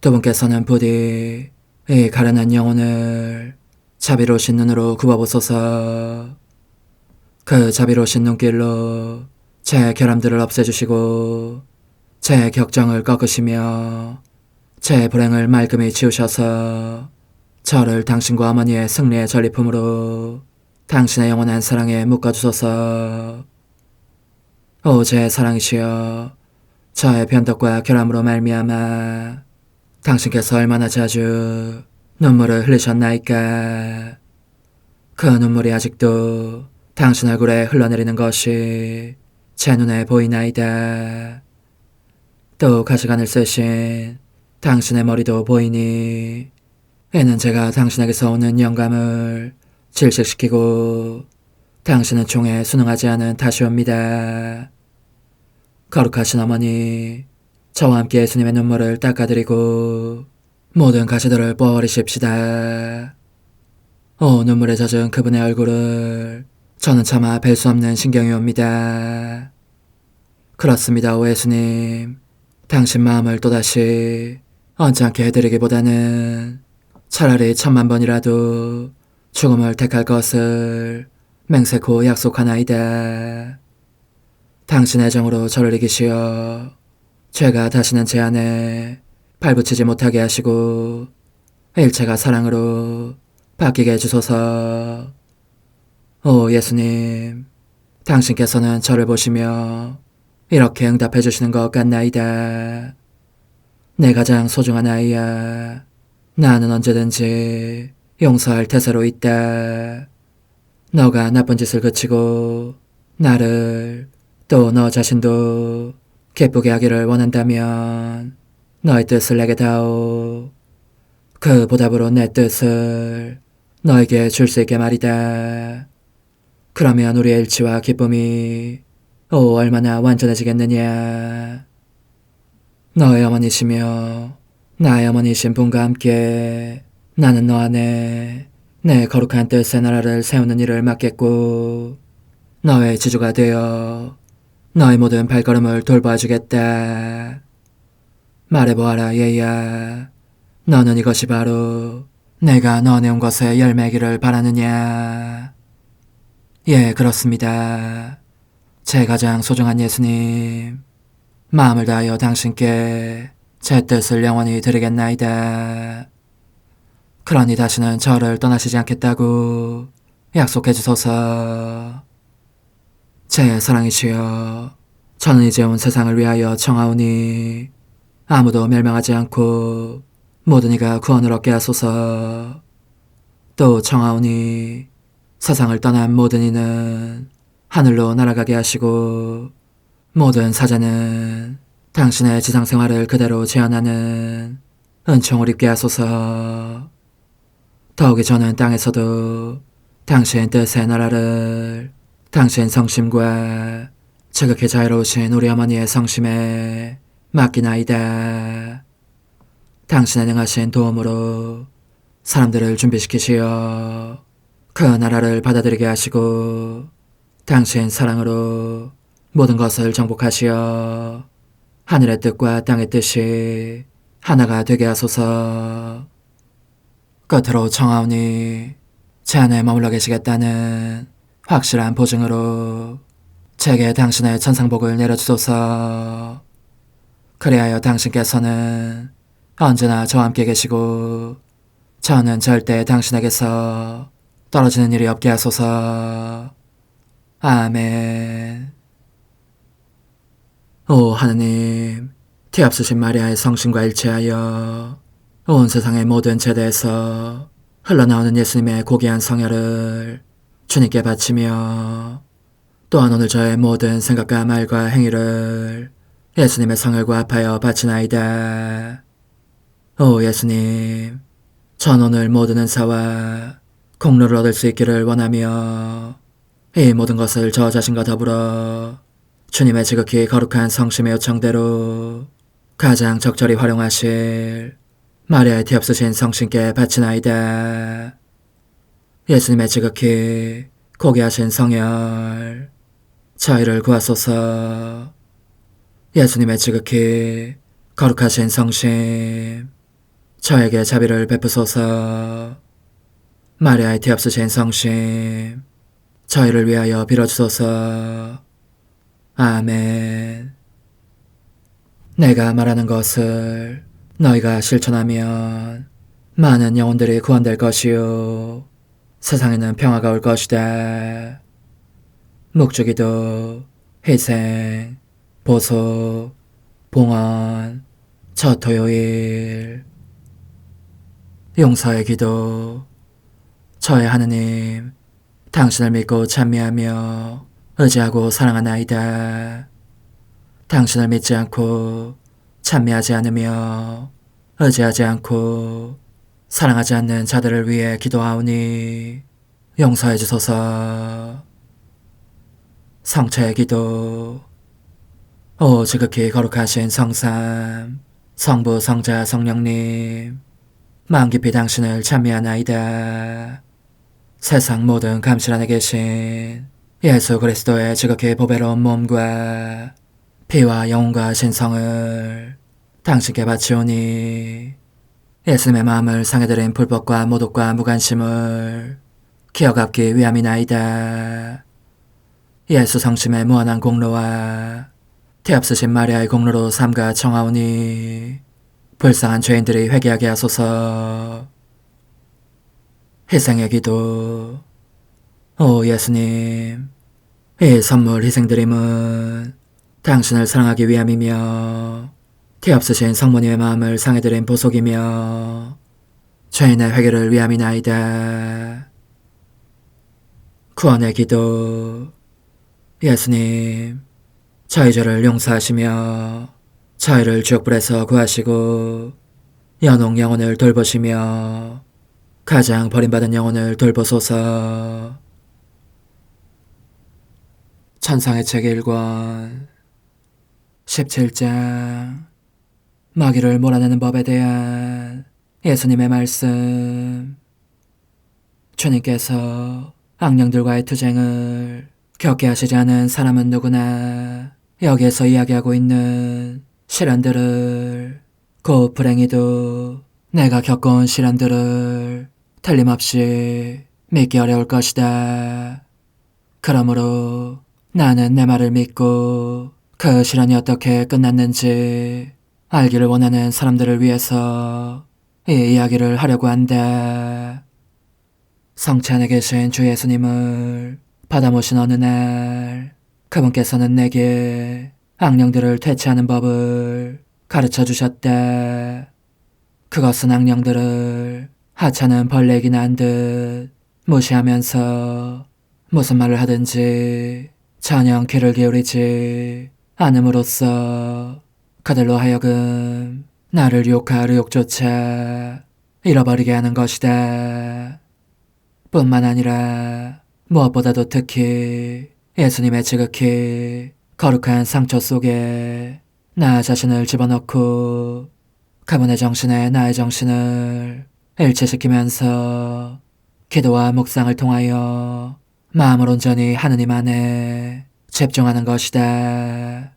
두 분께서는 부디 이 가련한 영혼을 자비로우신 눈으로 굽어보소서. 그 자비로우신 눈길로 제 결함들을 없애주시고 제 격정을 꺾으시며 제 불행을 말끔히 지우셔서 저를 당신과 어머니의 승리의 전리품으로 당신의 영원한 사랑에 묶어주소서. 오 제 사랑이시여, 저의 변덕과 결함으로 말미암아 당신께서 얼마나 자주 눈물을 흘리셨나이까. 그 눈물이 아직도 당신 얼굴에 흘러내리는 것이 제 눈에 보이나이다. 또 가시관을 쓰신 당신의 머리도 보이니 이는 제가 당신에게서 오는 영감을 질식시키고 당신은 총에 순응하지 않은 탓이옵니다. 거룩하신 어머니, 저와 함께 예수님의 눈물을 닦아드리고 모든 가시들을 뽑아버리십시다. 오 눈물에 젖은 그분의 얼굴을 저는 차마 뵐 수 없는 신경이 옵니다. 그렇습니다, 오 예수님. 당신 마음을 또다시 언짢게 해드리기보다는 차라리 10,000,000번이라도 죽음을 택할 것을 맹세코 약속하나이다. 당신의 정으로 저를 이기시어 죄가 다시는 제 안에 발붙이지 못하게 하시고 일체가 사랑으로 바뀌게 해주소서. 오 예수님, 당신께서는 저를 보시며 이렇게 응답해 주시는 것 같나이다. 내 가장 소중한 아이야, 나는 언제든지 용서할 태세로 있다. 너가 나쁜 짓을 그치고 나를 또 너 자신도 기쁘게 하기를 원한다면 너의 뜻을 내게 다오. 그 보답으로 내 뜻을 너에게 줄 수 있게 말이다. 그러면 우리의 일치와 기쁨이 얼마나 완전해지겠느냐. 너의 어머니시며 나의 어머니신 분과 함께 나는 너 안에 내 거룩한 뜻의 나라를 세우는 일을 맡겠고 너의 지주가 되어 너의 모든 발걸음을 돌봐주겠다. 말해보아라 얘야, 너는 이것이 바로 내가 너네 온 것의 열매기를 바라느냐. 예, 그렇습니다. 제 가장 소중한 예수님, 마음을 다하여 당신께 제 뜻을 영원히 드리겠나이다. 그러니 다시는 저를 떠나시지 않겠다고 약속해 주소서. 제 사랑이시여, 저는 이제 온 세상을 위하여 청하오니 아무도 멸망하지 않고 모든 이가 구원을 얻게 하소서. 또 청하오니 세상을 떠난 모든 이는 하늘로 날아가게 하시고 모든 사자는 당신의 지상생활을 그대로 재현하는 은총을 입게 하소서. 더욱이 저는 땅에서도 당신 뜻의 나라를 당신 성심과 지극히 자유로우신 우리 어머니의 성심에 맡기나이다. 당신의 능하신 도움으로 사람들을 준비시키시어 그 나라를 받아들이게 하시고 당신 사랑으로 모든 것을 정복하시어 하늘의 뜻과 땅의 뜻이 하나가 되게 하소서. 끝으로 청하오니 제 안에 머물러 계시겠다는 확실한 보증으로 제게 당신의 천상복을 내려주소서. 그리하여 당신께서는 언제나 저와 함께 계시고 저는 절대 당신에게서 떨어지는 일이 없게 하소서. 아멘. 오 하느님, 티없으신 마리아의 성심과 일치하여 온 세상의 모든 제대에서 흘러나오는 예수님의 고귀한 성혈을 주님께 바치며 또한 오늘 저의 모든 생각과 말과 행위를 예수님의 성혈과 합하여 바치나이다. 오 예수님, 전 오늘 모든 은사와 공로를 얻을 수 있기를 원하며 이 모든 것을 저 자신과 더불어 주님의 지극히 거룩한 성심의 요청대로 가장 적절히 활용하실 마리아의 티 없으신 성신께 바치나이다. 예수님의 지극히 고귀하신 성혈 저희를 구하소서. 예수님의 지극히 거룩하신 성심 저에게 자비를 베푸소서. 마리아의 티 없으신 성심 저희를 위하여 빌어주소서. 아멘. 내가 말하는 것을 너희가 실천하면 많은 영혼들이 구원될 것이요 세상에는 평화가 올 것이다. 묵주기도, 희생, 보속, 봉헌, 첫 토요일. 용서의 기도. 저의 하느님, 당신을 믿고 찬미하며 의지하고 사랑하나이다. 당신을 믿지 않고 찬미하지 않으며 의지하지 않고 사랑하지 않는 자들을 위해 기도하오니 용서해 주소서. 성체의 기도. 오 지극히 거룩하신 성삼, 성부, 성자, 성령님, 마음 깊이 당신을 찬미하나이다. 세상 모든 감실 안에 계신 예수 그리스도의 지극히 보배로운 몸과 피와 영혼과 신성을 당신께 바치오니 예수님의 마음을 상해드린 불법과 모독과 무관심을 기어갚기 위함이나이다. 예수 성심의 무한한 공로와 티 없으신 마리아의 공로로 삼가 청하오니 불쌍한 죄인들이 회개하게 하소서. 희생의 기도. 오 예수님, 이 선물 희생드림은 당신을 사랑하기 위함이며 티 없으신 성모님의 마음을 상해드린 보속이며 죄인의 회개를 위함이나이다. 구원의 기도. 예수님, 저희 죄를 용서하시며 저희를 지옥불에서 구하시고 연옥 영혼을 돌보시며 가장 버림받은 영혼을 돌보소서. 천상의 책 1권 17장 마귀를 몰아내는 법에 대한 예수님의 말씀. 주님께서 악령들과의 투쟁을 겪게 하시지 않은 사람은 누구나 여기에서 이야기하고 있는 시련들을, 곧 불행히도 내가 겪어온 시련들을 틀림없이 믿기 어려울 것이다. 그러므로 나는 내 말을 믿고 그 시련이 어떻게 끝났는지 알기를 원하는 사람들을 위해서 이 이야기를 하려고 한다. 성체 안에 계신 주 예수님을 받아 모신 어느 날 그분께서는 내게 악령들을 퇴치하는 법을 가르쳐 주셨다. 그것은 악령들을 하찮은 벌레이긴 한 듯 무시하면서 무슨 말을 하든지 전혀 귀를 기울이지 않음으로써 그들로 하여금 나를 유혹할 의욕조차 잃어버리게 하는 것이다. 뿐만 아니라 무엇보다도 특히 예수님의 지극히 거룩한 상처 속에 나 자신을 집어넣고 그분의 정신에 나의 정신을 일치시키면서 기도와 묵상을 통하여 마음을 온전히 하느님 안에 집중하는 것이다.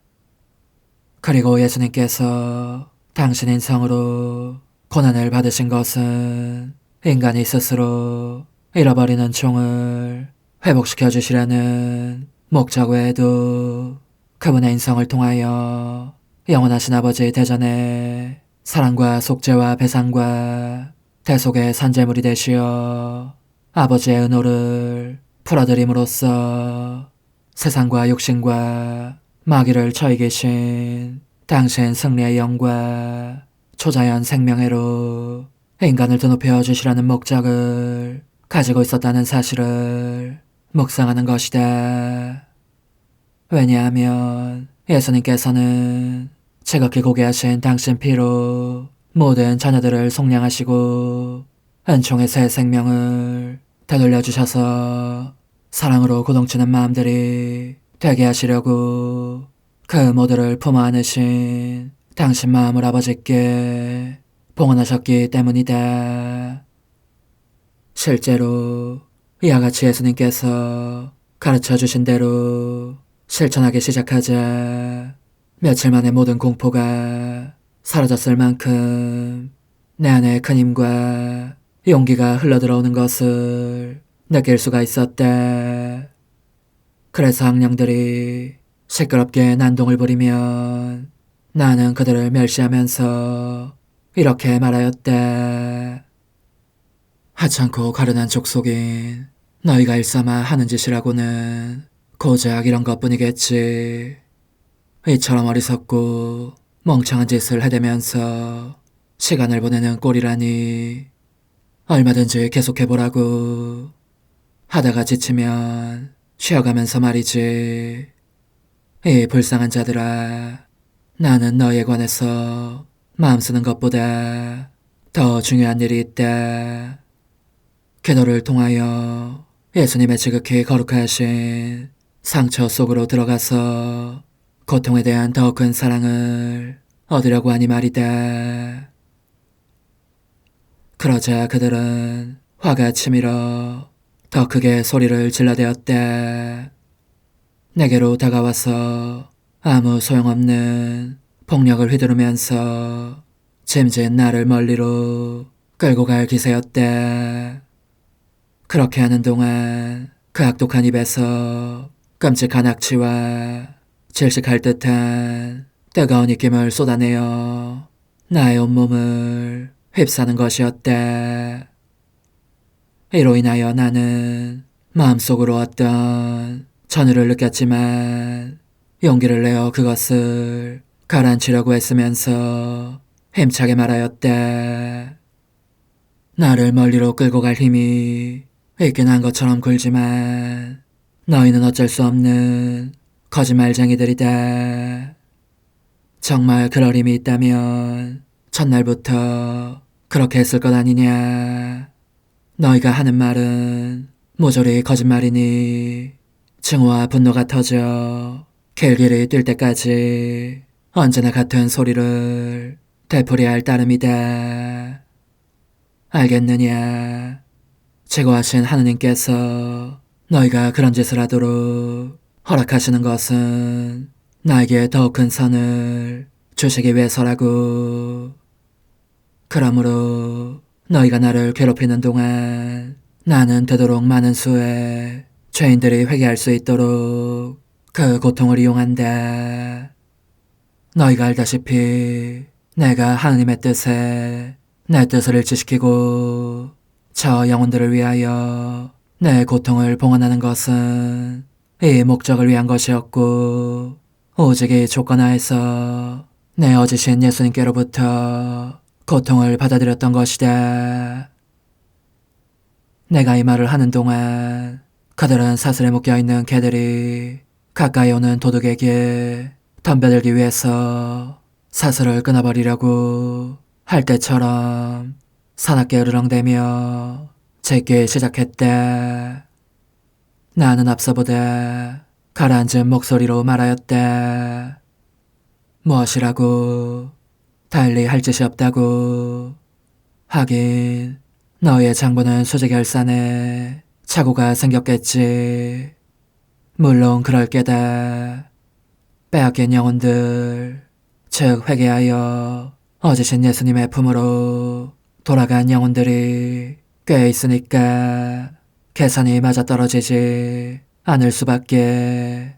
그리고 예수님께서 당신 인성으로 고난을 받으신 것은 인간이 스스로 잃어버리는 종을 회복시켜 주시려는 목적 외에도 그분의 인성을 통하여 영원하신 아버지 대전에 사랑과 속죄와 배상과 대속의 산재물이 되시어 아버지의 은호를 풀어드림으로써 세상과 육신과 마귀를 처해 계신 당신 승리의 영과 초자연 생명회로 인간을 드높여 주시라는 목적을 가지고 있었다는 사실을 묵상하는 것이다. 왜냐하면 예수님께서는 지극히 고귀하신 당신 피로 모든 자녀들을 속량하시고 은총의 새 생명을 되돌려주셔서 사랑으로 고동치는 마음들이 되게 하시려고 그 모두를 품어 안으신 당신 마음을 아버지께 봉헌하셨기 때문이다. 실제로 이와 같이 예수님께서 가르쳐 주신 대로 실천하기 시작하자 며칠 만에 모든 공포가 사라졌을 만큼 내 안에 큰 힘과 용기가 흘러들어오는 것을 느낄 수가 있었다. 그래서 악령들이 시끄럽게 난동을 부리면 나는 그들을 멸시하면서 이렇게 말하였다. 하찮고 가련한 족속인 너희가 일삼아 하는 짓이라고는 고작 이런 것뿐이겠지. 이처럼 어리석고 멍청한 짓을 해대면서 시간을 보내는 꼴이라니. 얼마든지 계속해보라고. 하다가 지치면 쉬어가면서 말이지. 이 불쌍한 자들아, 나는 너희에 관해서 마음 쓰는 것보다 더 중요한 일이 있다. 기도를 통하여 예수님의 지극히 거룩하신 상처 속으로 들어가서 고통에 대한 더 큰 사랑을 얻으려고 하니 말이다. 그러자 그들은 화가 치밀어 더 크게 소리를 질러대었다. 내게로 다가와서 아무 소용없는 폭력을 휘두르면서 짐진 나를 멀리로 끌고 갈 기세였다. 그렇게 하는 동안 그 악독한 입에서 끔찍한 악취와 질식할 듯한 뜨거운 입김을 쏟아내어 나의 온몸을 휩싸는 것이었다. 이로 인하여 나는 마음속으로 어떤 전율을 느꼈지만 용기를 내어 그것을 가라앉히려고 애쓰면서 힘차게 말하였다. 나를 멀리로 끌고 갈 힘이 있긴 한 것처럼 굴지만 너희는 어쩔 수 없는 거짓말쟁이들이다. 정말 그럴 힘이 있다면 첫날부터 그렇게 했을 것 아니냐. 너희가 하는 말은 모조리 거짓말이니 증오와 분노가 터져 길길이 뛸 때까지 언제나 같은 소리를 되풀이야 할 따름이다. 알겠느냐. 제거하신 하느님께서 너희가 그런 짓을 하도록 허락하시는 것은 나에게 더 큰 선을 주시기 위해서라고. 그러므로 너희가 나를 괴롭히는 동안 나는 되도록 많은 수의 죄인들이 회개할 수 있도록 그 고통을 이용한다. 너희가 알다시피 내가 하느님의 뜻에 내 뜻을 일치시키고 저 영혼들을 위하여 내 고통을 봉헌하는 것은 이 목적을 위한 것이었고 오직 이 조건 하에서 내 어지신 예수님께로부터 고통을 받아들였던 것이다. 내가 이 말을 하는 동안 그들은 사슬에 묶여있는 개들이 가까이 오는 도둑에게 덤벼들기 위해서 사슬을 끊어버리려고 할 때처럼 사납게 으르렁대며 짖기 시작했다. 나는 앞서보다 가라앉은 목소리로 말하였다. 무엇이라고? 달리 할 짓이 없다고. 하긴 너의 장부는 수지결산에 착오가 생겼겠지. 물론 그럴 게다. 빼앗긴 영혼들, 즉 회개하여 어지신 예수님의 품으로 돌아간 영혼들이 꽤 있으니까 계산이 맞아떨어지지 않을 수밖에.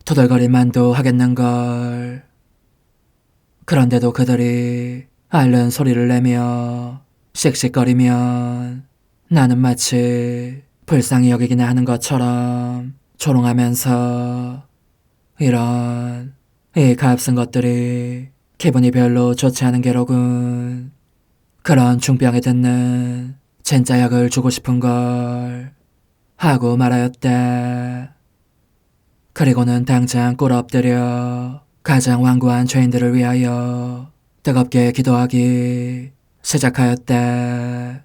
토들거릴만도 하겠는걸. 그런데도 그들이 앓는 소리를 내며 씩씩거리면 나는 마치 불쌍히 여기기나 하는 것처럼 조롱하면서 이런 이 값쓴 것들이 기분이 별로 좋지 않은 게로군. 그런 중병에 듣는 진짜 약을 주고 싶은 걸 하고 말하였다. 그리고는 당장 꿇어 엎드려 가장 완고한 죄인들을 위하여 뜨겁게 기도하기 시작하였다.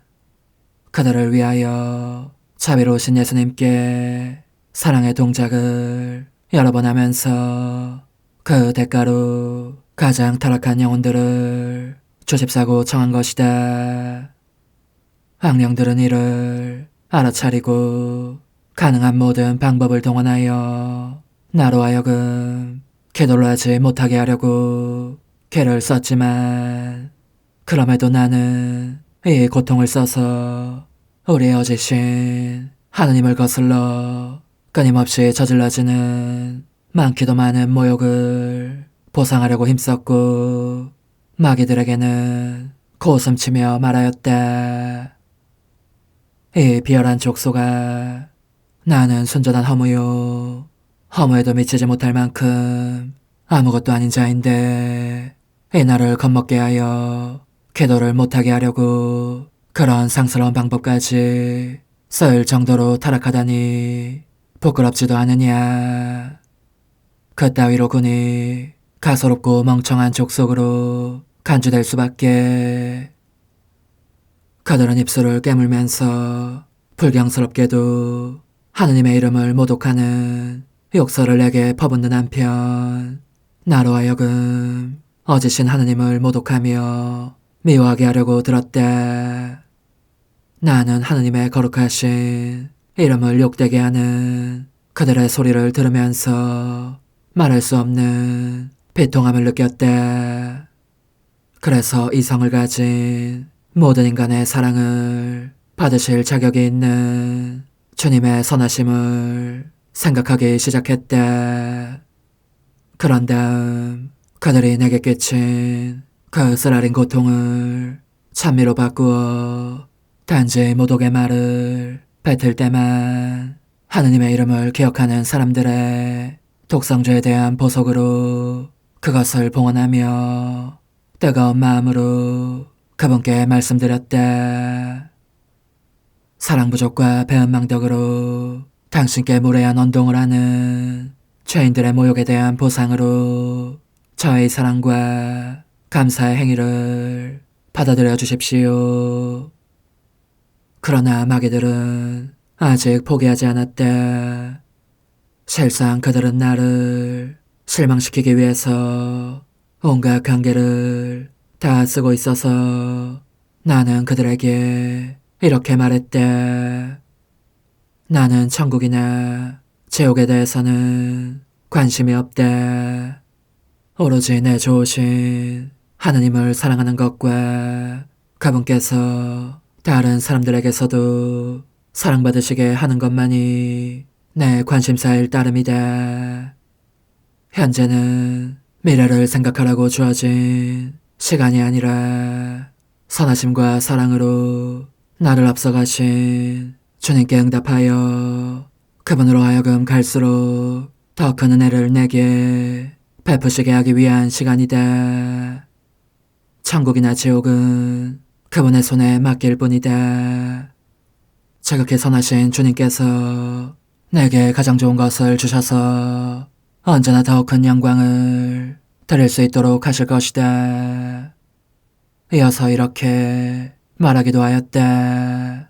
그들을 위하여 자비로우신 예수님께 사랑의 동작을 여러 번 하면서 그 대가로 가장 타락한 영혼들을 조집사고 청한 것이다. 악령들은 이를 알아차리고 가능한 모든 방법을 동원하여 나로 하여금 기도를 하지 못하게 하려고 괴를 썼지만, 그럼에도 나는 이 고통을 써서 우리의 어지신 하느님을 거슬러 끊임없이 저질러지는 많기도 많은 모욕을 보상하려고 힘썼고, 마귀들에게는 고웃음치며 말하였다. 이 비열한 족소가 나는 순전한 허무요, 허무에도 미치지 못할 만큼 아무것도 아닌 자인데 이 나를 겁먹게 하여 기도를 못하게 하려고 그런 상스러운 방법까지 쓸 정도로 타락하다니 부끄럽지도 않으냐. 그따위로 군이 가소롭고 멍청한 족속으로 간주될 수밖에. 그들은 입술을 깨물면서 불경스럽게도 하느님의 이름을 모독하는 욕설을 내게 퍼붓는 한편, 나로 하여금 어지신 하느님을 모독하며 미워하게 하려고 들었다. 나는 하느님의 거룩하신 이름을 욕되게 하는 그들의 소리를 들으면서 말할 수 없는 비통함을 느꼈다. 그래서 이성을 가진 모든 인간의 사랑을 받으실 자격이 있는 주님의 선하심을 생각하기 시작했다. 그런 다음 그들이 내게 끼친 그 쓰라린 고통을 찬미로 바꾸어 단지 모독의 말을 뱉을 때만 하느님의 이름을 기억하는 사람들의 독성죄에 대한 보석으로 그것을 봉헌하며 뜨거운 마음으로 그분께 말씀드렸다. 사랑 부족과 배은망덕으로 당신께 무례한 언동을 하는 죄인들의 모욕에 대한 보상으로 저의 사랑과 감사의 행위를 받아들여 주십시오. 그러나 마귀들은 아직 포기하지 않았다. 실상 그들은 나를 실망시키기 위해서 온갖 관계를 다 쓰고 있어서 나는 그들에게 이렇게 말했다. 나는 천국이나 지옥에 대해서는 관심이 없다. 오로지 내 좋으신 하느님을 사랑하는 것과 그분께서 다른 사람들에게서도 사랑받으시게 하는 것만이 내 관심사일 따름이다. 현재는 미래를 생각하라고 주어진 시간이 아니라 선하심과 사랑으로 나를 앞서가신 주님께 응답하여 그분으로 하여금 갈수록 더 큰 은혜를 내게 베푸시게 하기 위한 시간이다. 천국이나 지옥은 그분의 손에 맡길 뿐이다. 지극히 선하신 주님께서 내게 가장 좋은 것을 주셔서 언제나 더 큰 영광을 드릴 수 있도록 하실 것이다. 이어서 이렇게 말하기도 하였다.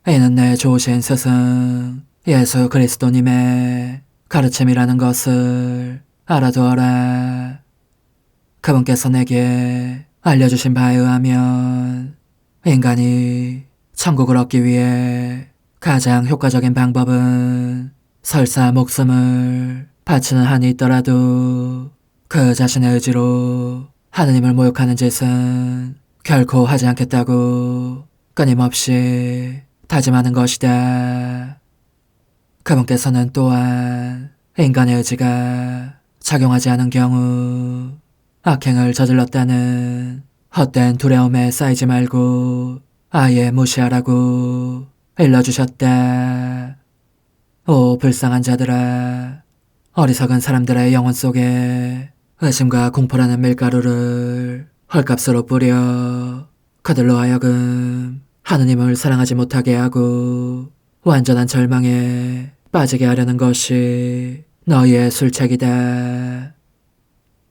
이는 내 좋으신 스승 예수 그리스도님의 가르침이라는 것을 알아두어라. 그분께서 내게 알려주신 바에 의하면 인간이 천국을 얻기 위해 가장 효과적인 방법은 설사 목숨을 바치는 한이 있더라도 그 자신의 의지로 하느님을 모욕하는 짓은 결코 하지 않겠다고 끊임없이 다짐하는 것이다. 그분께서는 또한 인간의 의지가 작용하지 않은 경우 악행을 저질렀다는 헛된 두려움에 쌓이지 말고 아예 무시하라고 일러주셨다. 오 불쌍한 자들아, 어리석은 사람들의 영혼 속에 의심과 공포라는 밀가루를 헐값으로 뿌려 그들로 하여금 하느님을 사랑하지 못하게 하고 완전한 절망에 빠지게 하려는 것이 너희의 술책이다.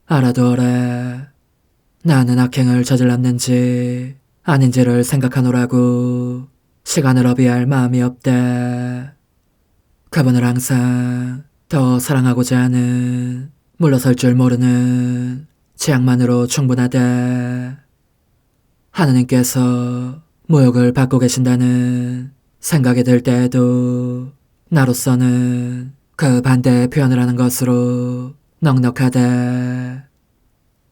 알아두어라. 나는 악행을 저질렀는지 아닌지를 생각하노라고 시간을 허비할 마음이 없다. 그분을 항상 더 사랑하고자 하는 물러설 줄 모르는 재앙만으로 충분하다. 하느님께서 모욕을 받고 계신다는 생각이 들 때에도 나로서는 그 반대의 표현을 하는 것으로 넉넉하다.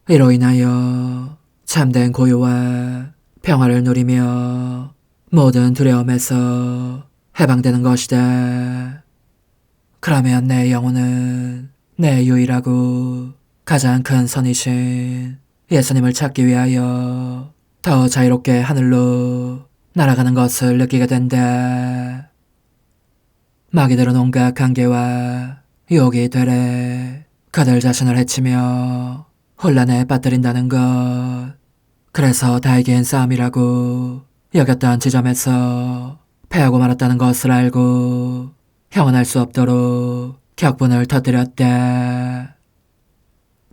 이로 인하여 참된 고요와 평화를 누리며 모든 두려움에서 해방되는 것이다. 그러면 내 영혼은 내 유일하고 가장 큰 선이신 예수님을 찾기 위하여 더 자유롭게 하늘로 날아가는 것을 느끼게 된다. 마귀들은 온갖 관계와 유혹이 되래 그들 자신을 해치며 혼란에 빠뜨린다는 것. 그래서 다이긴 싸움이라고 여겼던 지점에서 패하고 말았다는 것을 알고 형언할 수 없도록 격분을 터뜨렸다.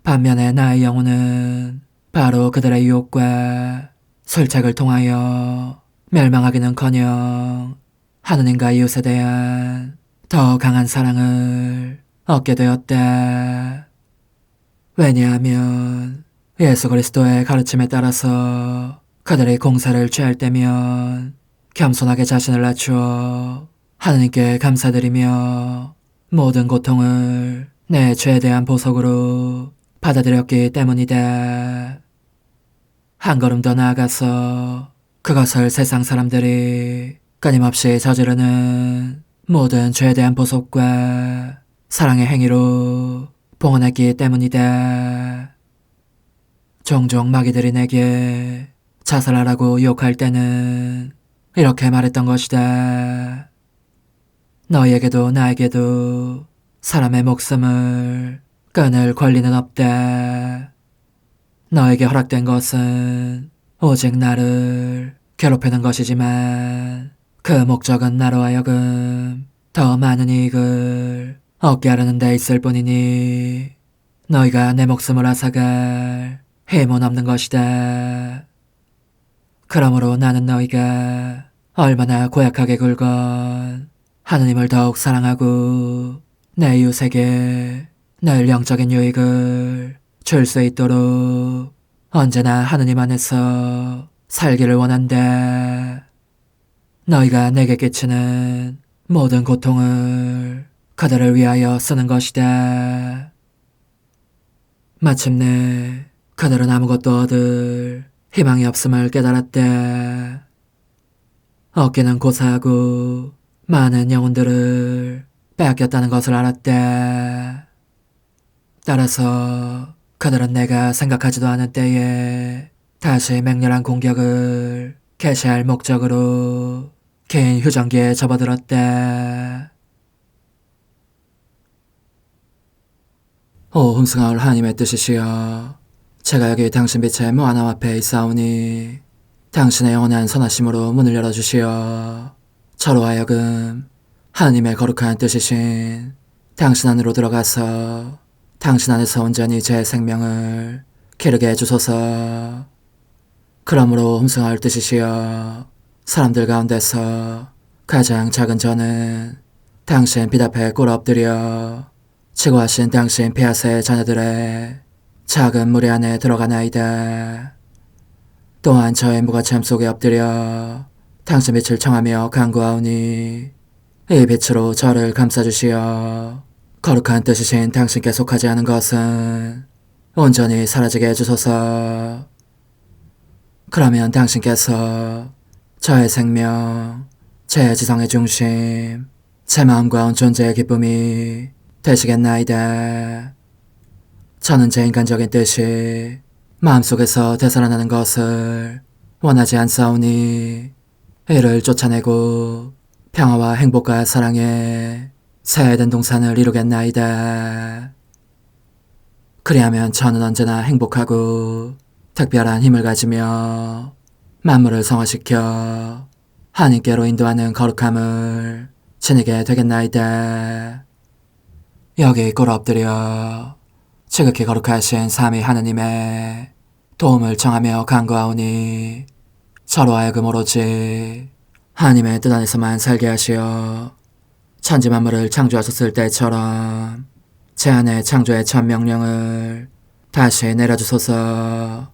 반면에 나의 영혼은 바로 그들의 유혹과 설책을 통하여 멸망하기는커녕 하느님과 이웃에 대한 더 강한 사랑을 얻게 되었다. 왜냐하면 예수 그리스도의 가르침에 따라서 그들이 공사를 취할 때면 겸손하게 자신을 낮추어 하느님께 감사드리며 모든 고통을 내 죄에 대한 보석으로 받아들였기 때문이다. 한 걸음 더 나아가서 그것을 세상 사람들이 끊임없이 저지르는 모든 죄에 대한 보석과 사랑의 행위로 봉헌했기 때문이다. 종종 마귀들이 내게 자살하라고 유혹할 때는 이렇게 말했던 것이다. 너에게도 나에게도 사람의 목숨을 끊을 권리는 없다. 너에게 허락된 것은 오직 나를 괴롭히는 것이지만 그 목적은 나로 하여금 더 많은 이익을 얻게 하려는 데 있을 뿐이니 너희가 내 목숨을 앗아갈 힘은 없는 것이다. 그러므로 나는 너희가 얼마나 고약하게 굴건 하느님을 더욱 사랑하고 내 이웃에게 늘 영적인 유익을 줄 수 있도록 언제나 하느님 안에서 살기를 원한다. 너희가 내게 끼치는 모든 고통을 그들을 위하여 쓰는 것이다. 마침내 그들은 아무것도 얻을 희망이 없음을 깨달았다. 얻기는 고사하고 많은 영혼들을 빼앗겼다는 것을 알았다. 따라서 그들은 내가 생각하지도 않은 때에 다시 맹렬한 공격을 개시할 목적으로 긴 휴전기에 접어들었다. 오 흠승하올 하나님의 뜻이시여, 제가 여기 당신 빛의 무한함 앞에 있사오니 당신의 영원한 선하심으로 문을 열어주시어 저로 하여금 하나님의 거룩한 뜻이신 당신 안으로 들어가서 당신 안에서 온전히 제 생명을 기르게 해주소서. 그러므로 흠승하올 뜻이시여, 사람들 가운데서 가장 작은 저는 당신 빛 앞에 꿇어 엎드려 지고하신 당신 폐하세의 자녀들의 작은 무리 안에 들어가나이다. 또한 저의 무가참 속에 엎드려 당신 빛을 청하며 간구하오니 이 빛으로 저를 감싸주시어 거룩한 뜻이신 당신께 속하지 않은 것은 온전히 사라지게 해주소서. 그러면 당신께서 저의 생명, 제 지성의 중심, 제 마음과 온 존재의 기쁨이 되시겠나이다. 저는 제 인간적인 뜻이 마음속에서 되살아나는 것을 원하지 않사오니 이를 쫓아내고 평화와 행복과 사랑의 새해된 동산을 이루겠나이다. 그리하면 저는 언제나 행복하고 특별한 힘을 가지며 만물을 성화시켜 하나님께로 인도하는 거룩함을 지니게 되겠나이다. 여기 꿇어 엎드려 지극히 거룩하신 삼위 하느님의 도움을 청하며 간구하오니 저로 하여금 오로지 하나님의 뜻 안에서만 살게 하시어 천지 만물을 창조하셨을 때처럼 제 안에 창조의 첫 명령을 다시 내려주소서.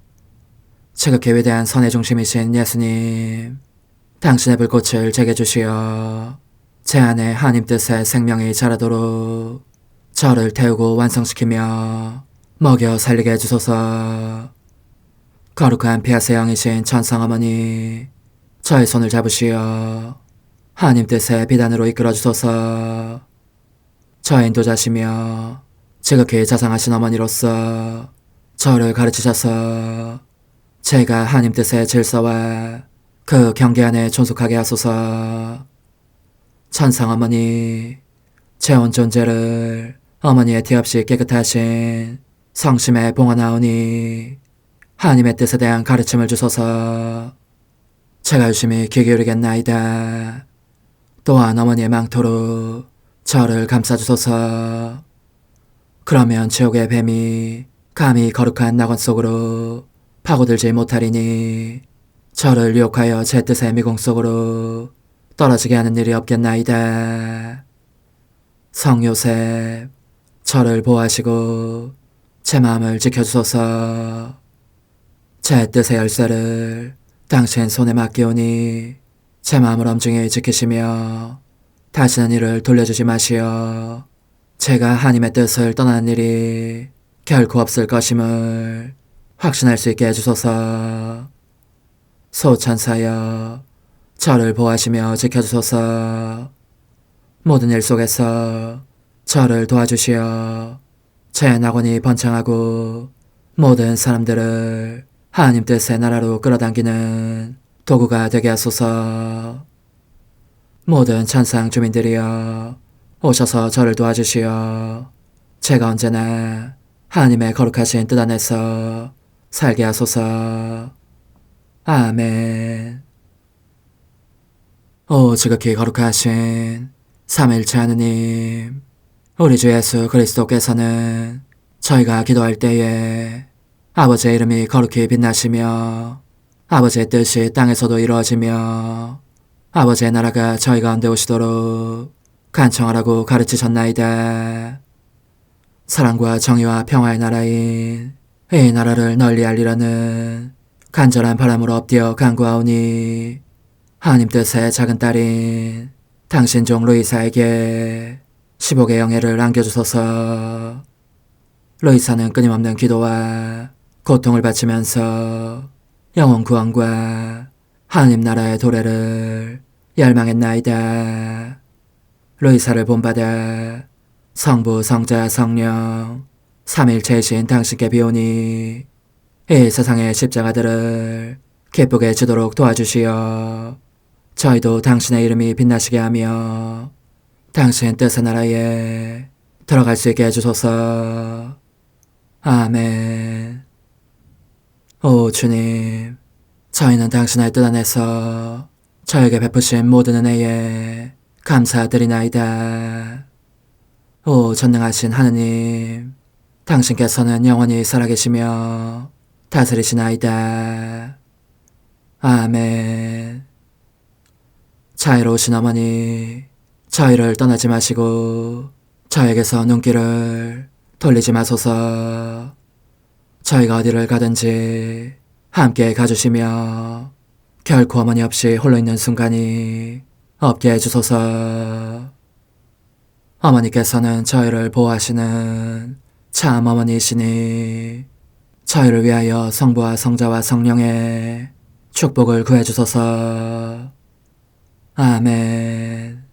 지극히 위대한 선의 중심이신 예수님, 당신의 불꽃을 제게 주시어 제 안에 하나님 뜻의 생명이 자라도록 저를 태우고 완성시키며 먹여 살리게 해주소서. 거룩한 피아세 영이신 천상어머니, 저의 손을 잡으시어 하나님 뜻의 비단으로 이끌어주소서. 저의 인도자시며 지극히 자상하신 어머니로서 저를 가르치셔서 제가 하나님 뜻의 질서와 그 경계 안에 존속하게 하소서. 천상어머니, 제 온 존재를 어머니의 티 없이 깨끗하신 성심에 봉헌하오니 하나님의 뜻에 대한 가르침을 주소서. 제가 열심히 귀 기울이겠나이다. 또한 어머니의 망토로 저를 감싸주소서. 그러면 지옥의 뱀이 감히 거룩한 낙원 속으로 파고들지 못하리니 저를 유혹하여 제 뜻의 미궁 속으로 떨어지게 하는 일이 없겠나이다. 성요셉, 저를 보호하시고 제 마음을 지켜주소서. 제 뜻의 열쇠를 당신 손에 맡기오니 제 마음을 엄중히 지키시며 다시는 이를 돌려주지 마시어 제가 하나님의 뜻을 떠나는 일이 결코 없을 것임을 확신할 수 있게 해주소서. 소천사여, 저를 보호하시며 지켜주소서. 모든 일 속에서 저를 도와주시어 제 낙원이 번창하고 모든 사람들을 하나님 뜻의 나라로 끌어당기는 도구가 되게 하소서. 모든 천상 주민들이여, 오셔서 저를 도와주시어 제가 언제나 하나님의 거룩하신 뜻 안에서 살게 하소서. 아멘. 오 지극히 거룩하신 삼일체 하느님, 우리 주 예수 그리스도께서는 저희가 기도할 때에 아버지의 이름이 거룩히 빛나시며 아버지의 뜻이 땅에서도 이루어지며 아버지의 나라가 저희 가운데 오시도록 간청하라고 가르치셨나이다. 사랑과 정의와 평화의 나라인 이 나라를 널리 알리라는 간절한 바람으로 엎드려 간구하오니 하나님 뜻의 작은 딸인 당신 종 루이사에게 15개 영예를 안겨주소서. 루이사는 끊임없는 기도와 고통을 바치면서 영혼 구원과 하나님 나라의 도래를 열망했나이다. 루이사를 본받아 성부, 성자, 성령 삼일체이신 당신께 비오니 이 세상의 십자가들을 기쁘게 지도록 도와주시어 저희도 당신의 이름이 빛나시게 하며 당신 뜻의 나라에 들어갈 수 있게 해주소서. 아멘. 오 주님, 저희는 당신의 뜻 안에서 저에게 베푸신 모든 은혜에 감사드리나이다. 오 전능하신 하느님, 당신께서는 영원히 살아계시며 다스리시나이다. 아멘. 자애로우신 어머니, 저희를 떠나지 마시고 저에게서 눈길을 돌리지 마소서. 저희가 어디를 가든지 함께 가주시며 결코 어머니 없이 홀로 있는 순간이 없게 해주소서. 어머니께서는 저희를 보호하시는 참 어머니이시니 저희를 위하여 성부와 성자와 성령의 축복을 구해주소서. 아멘.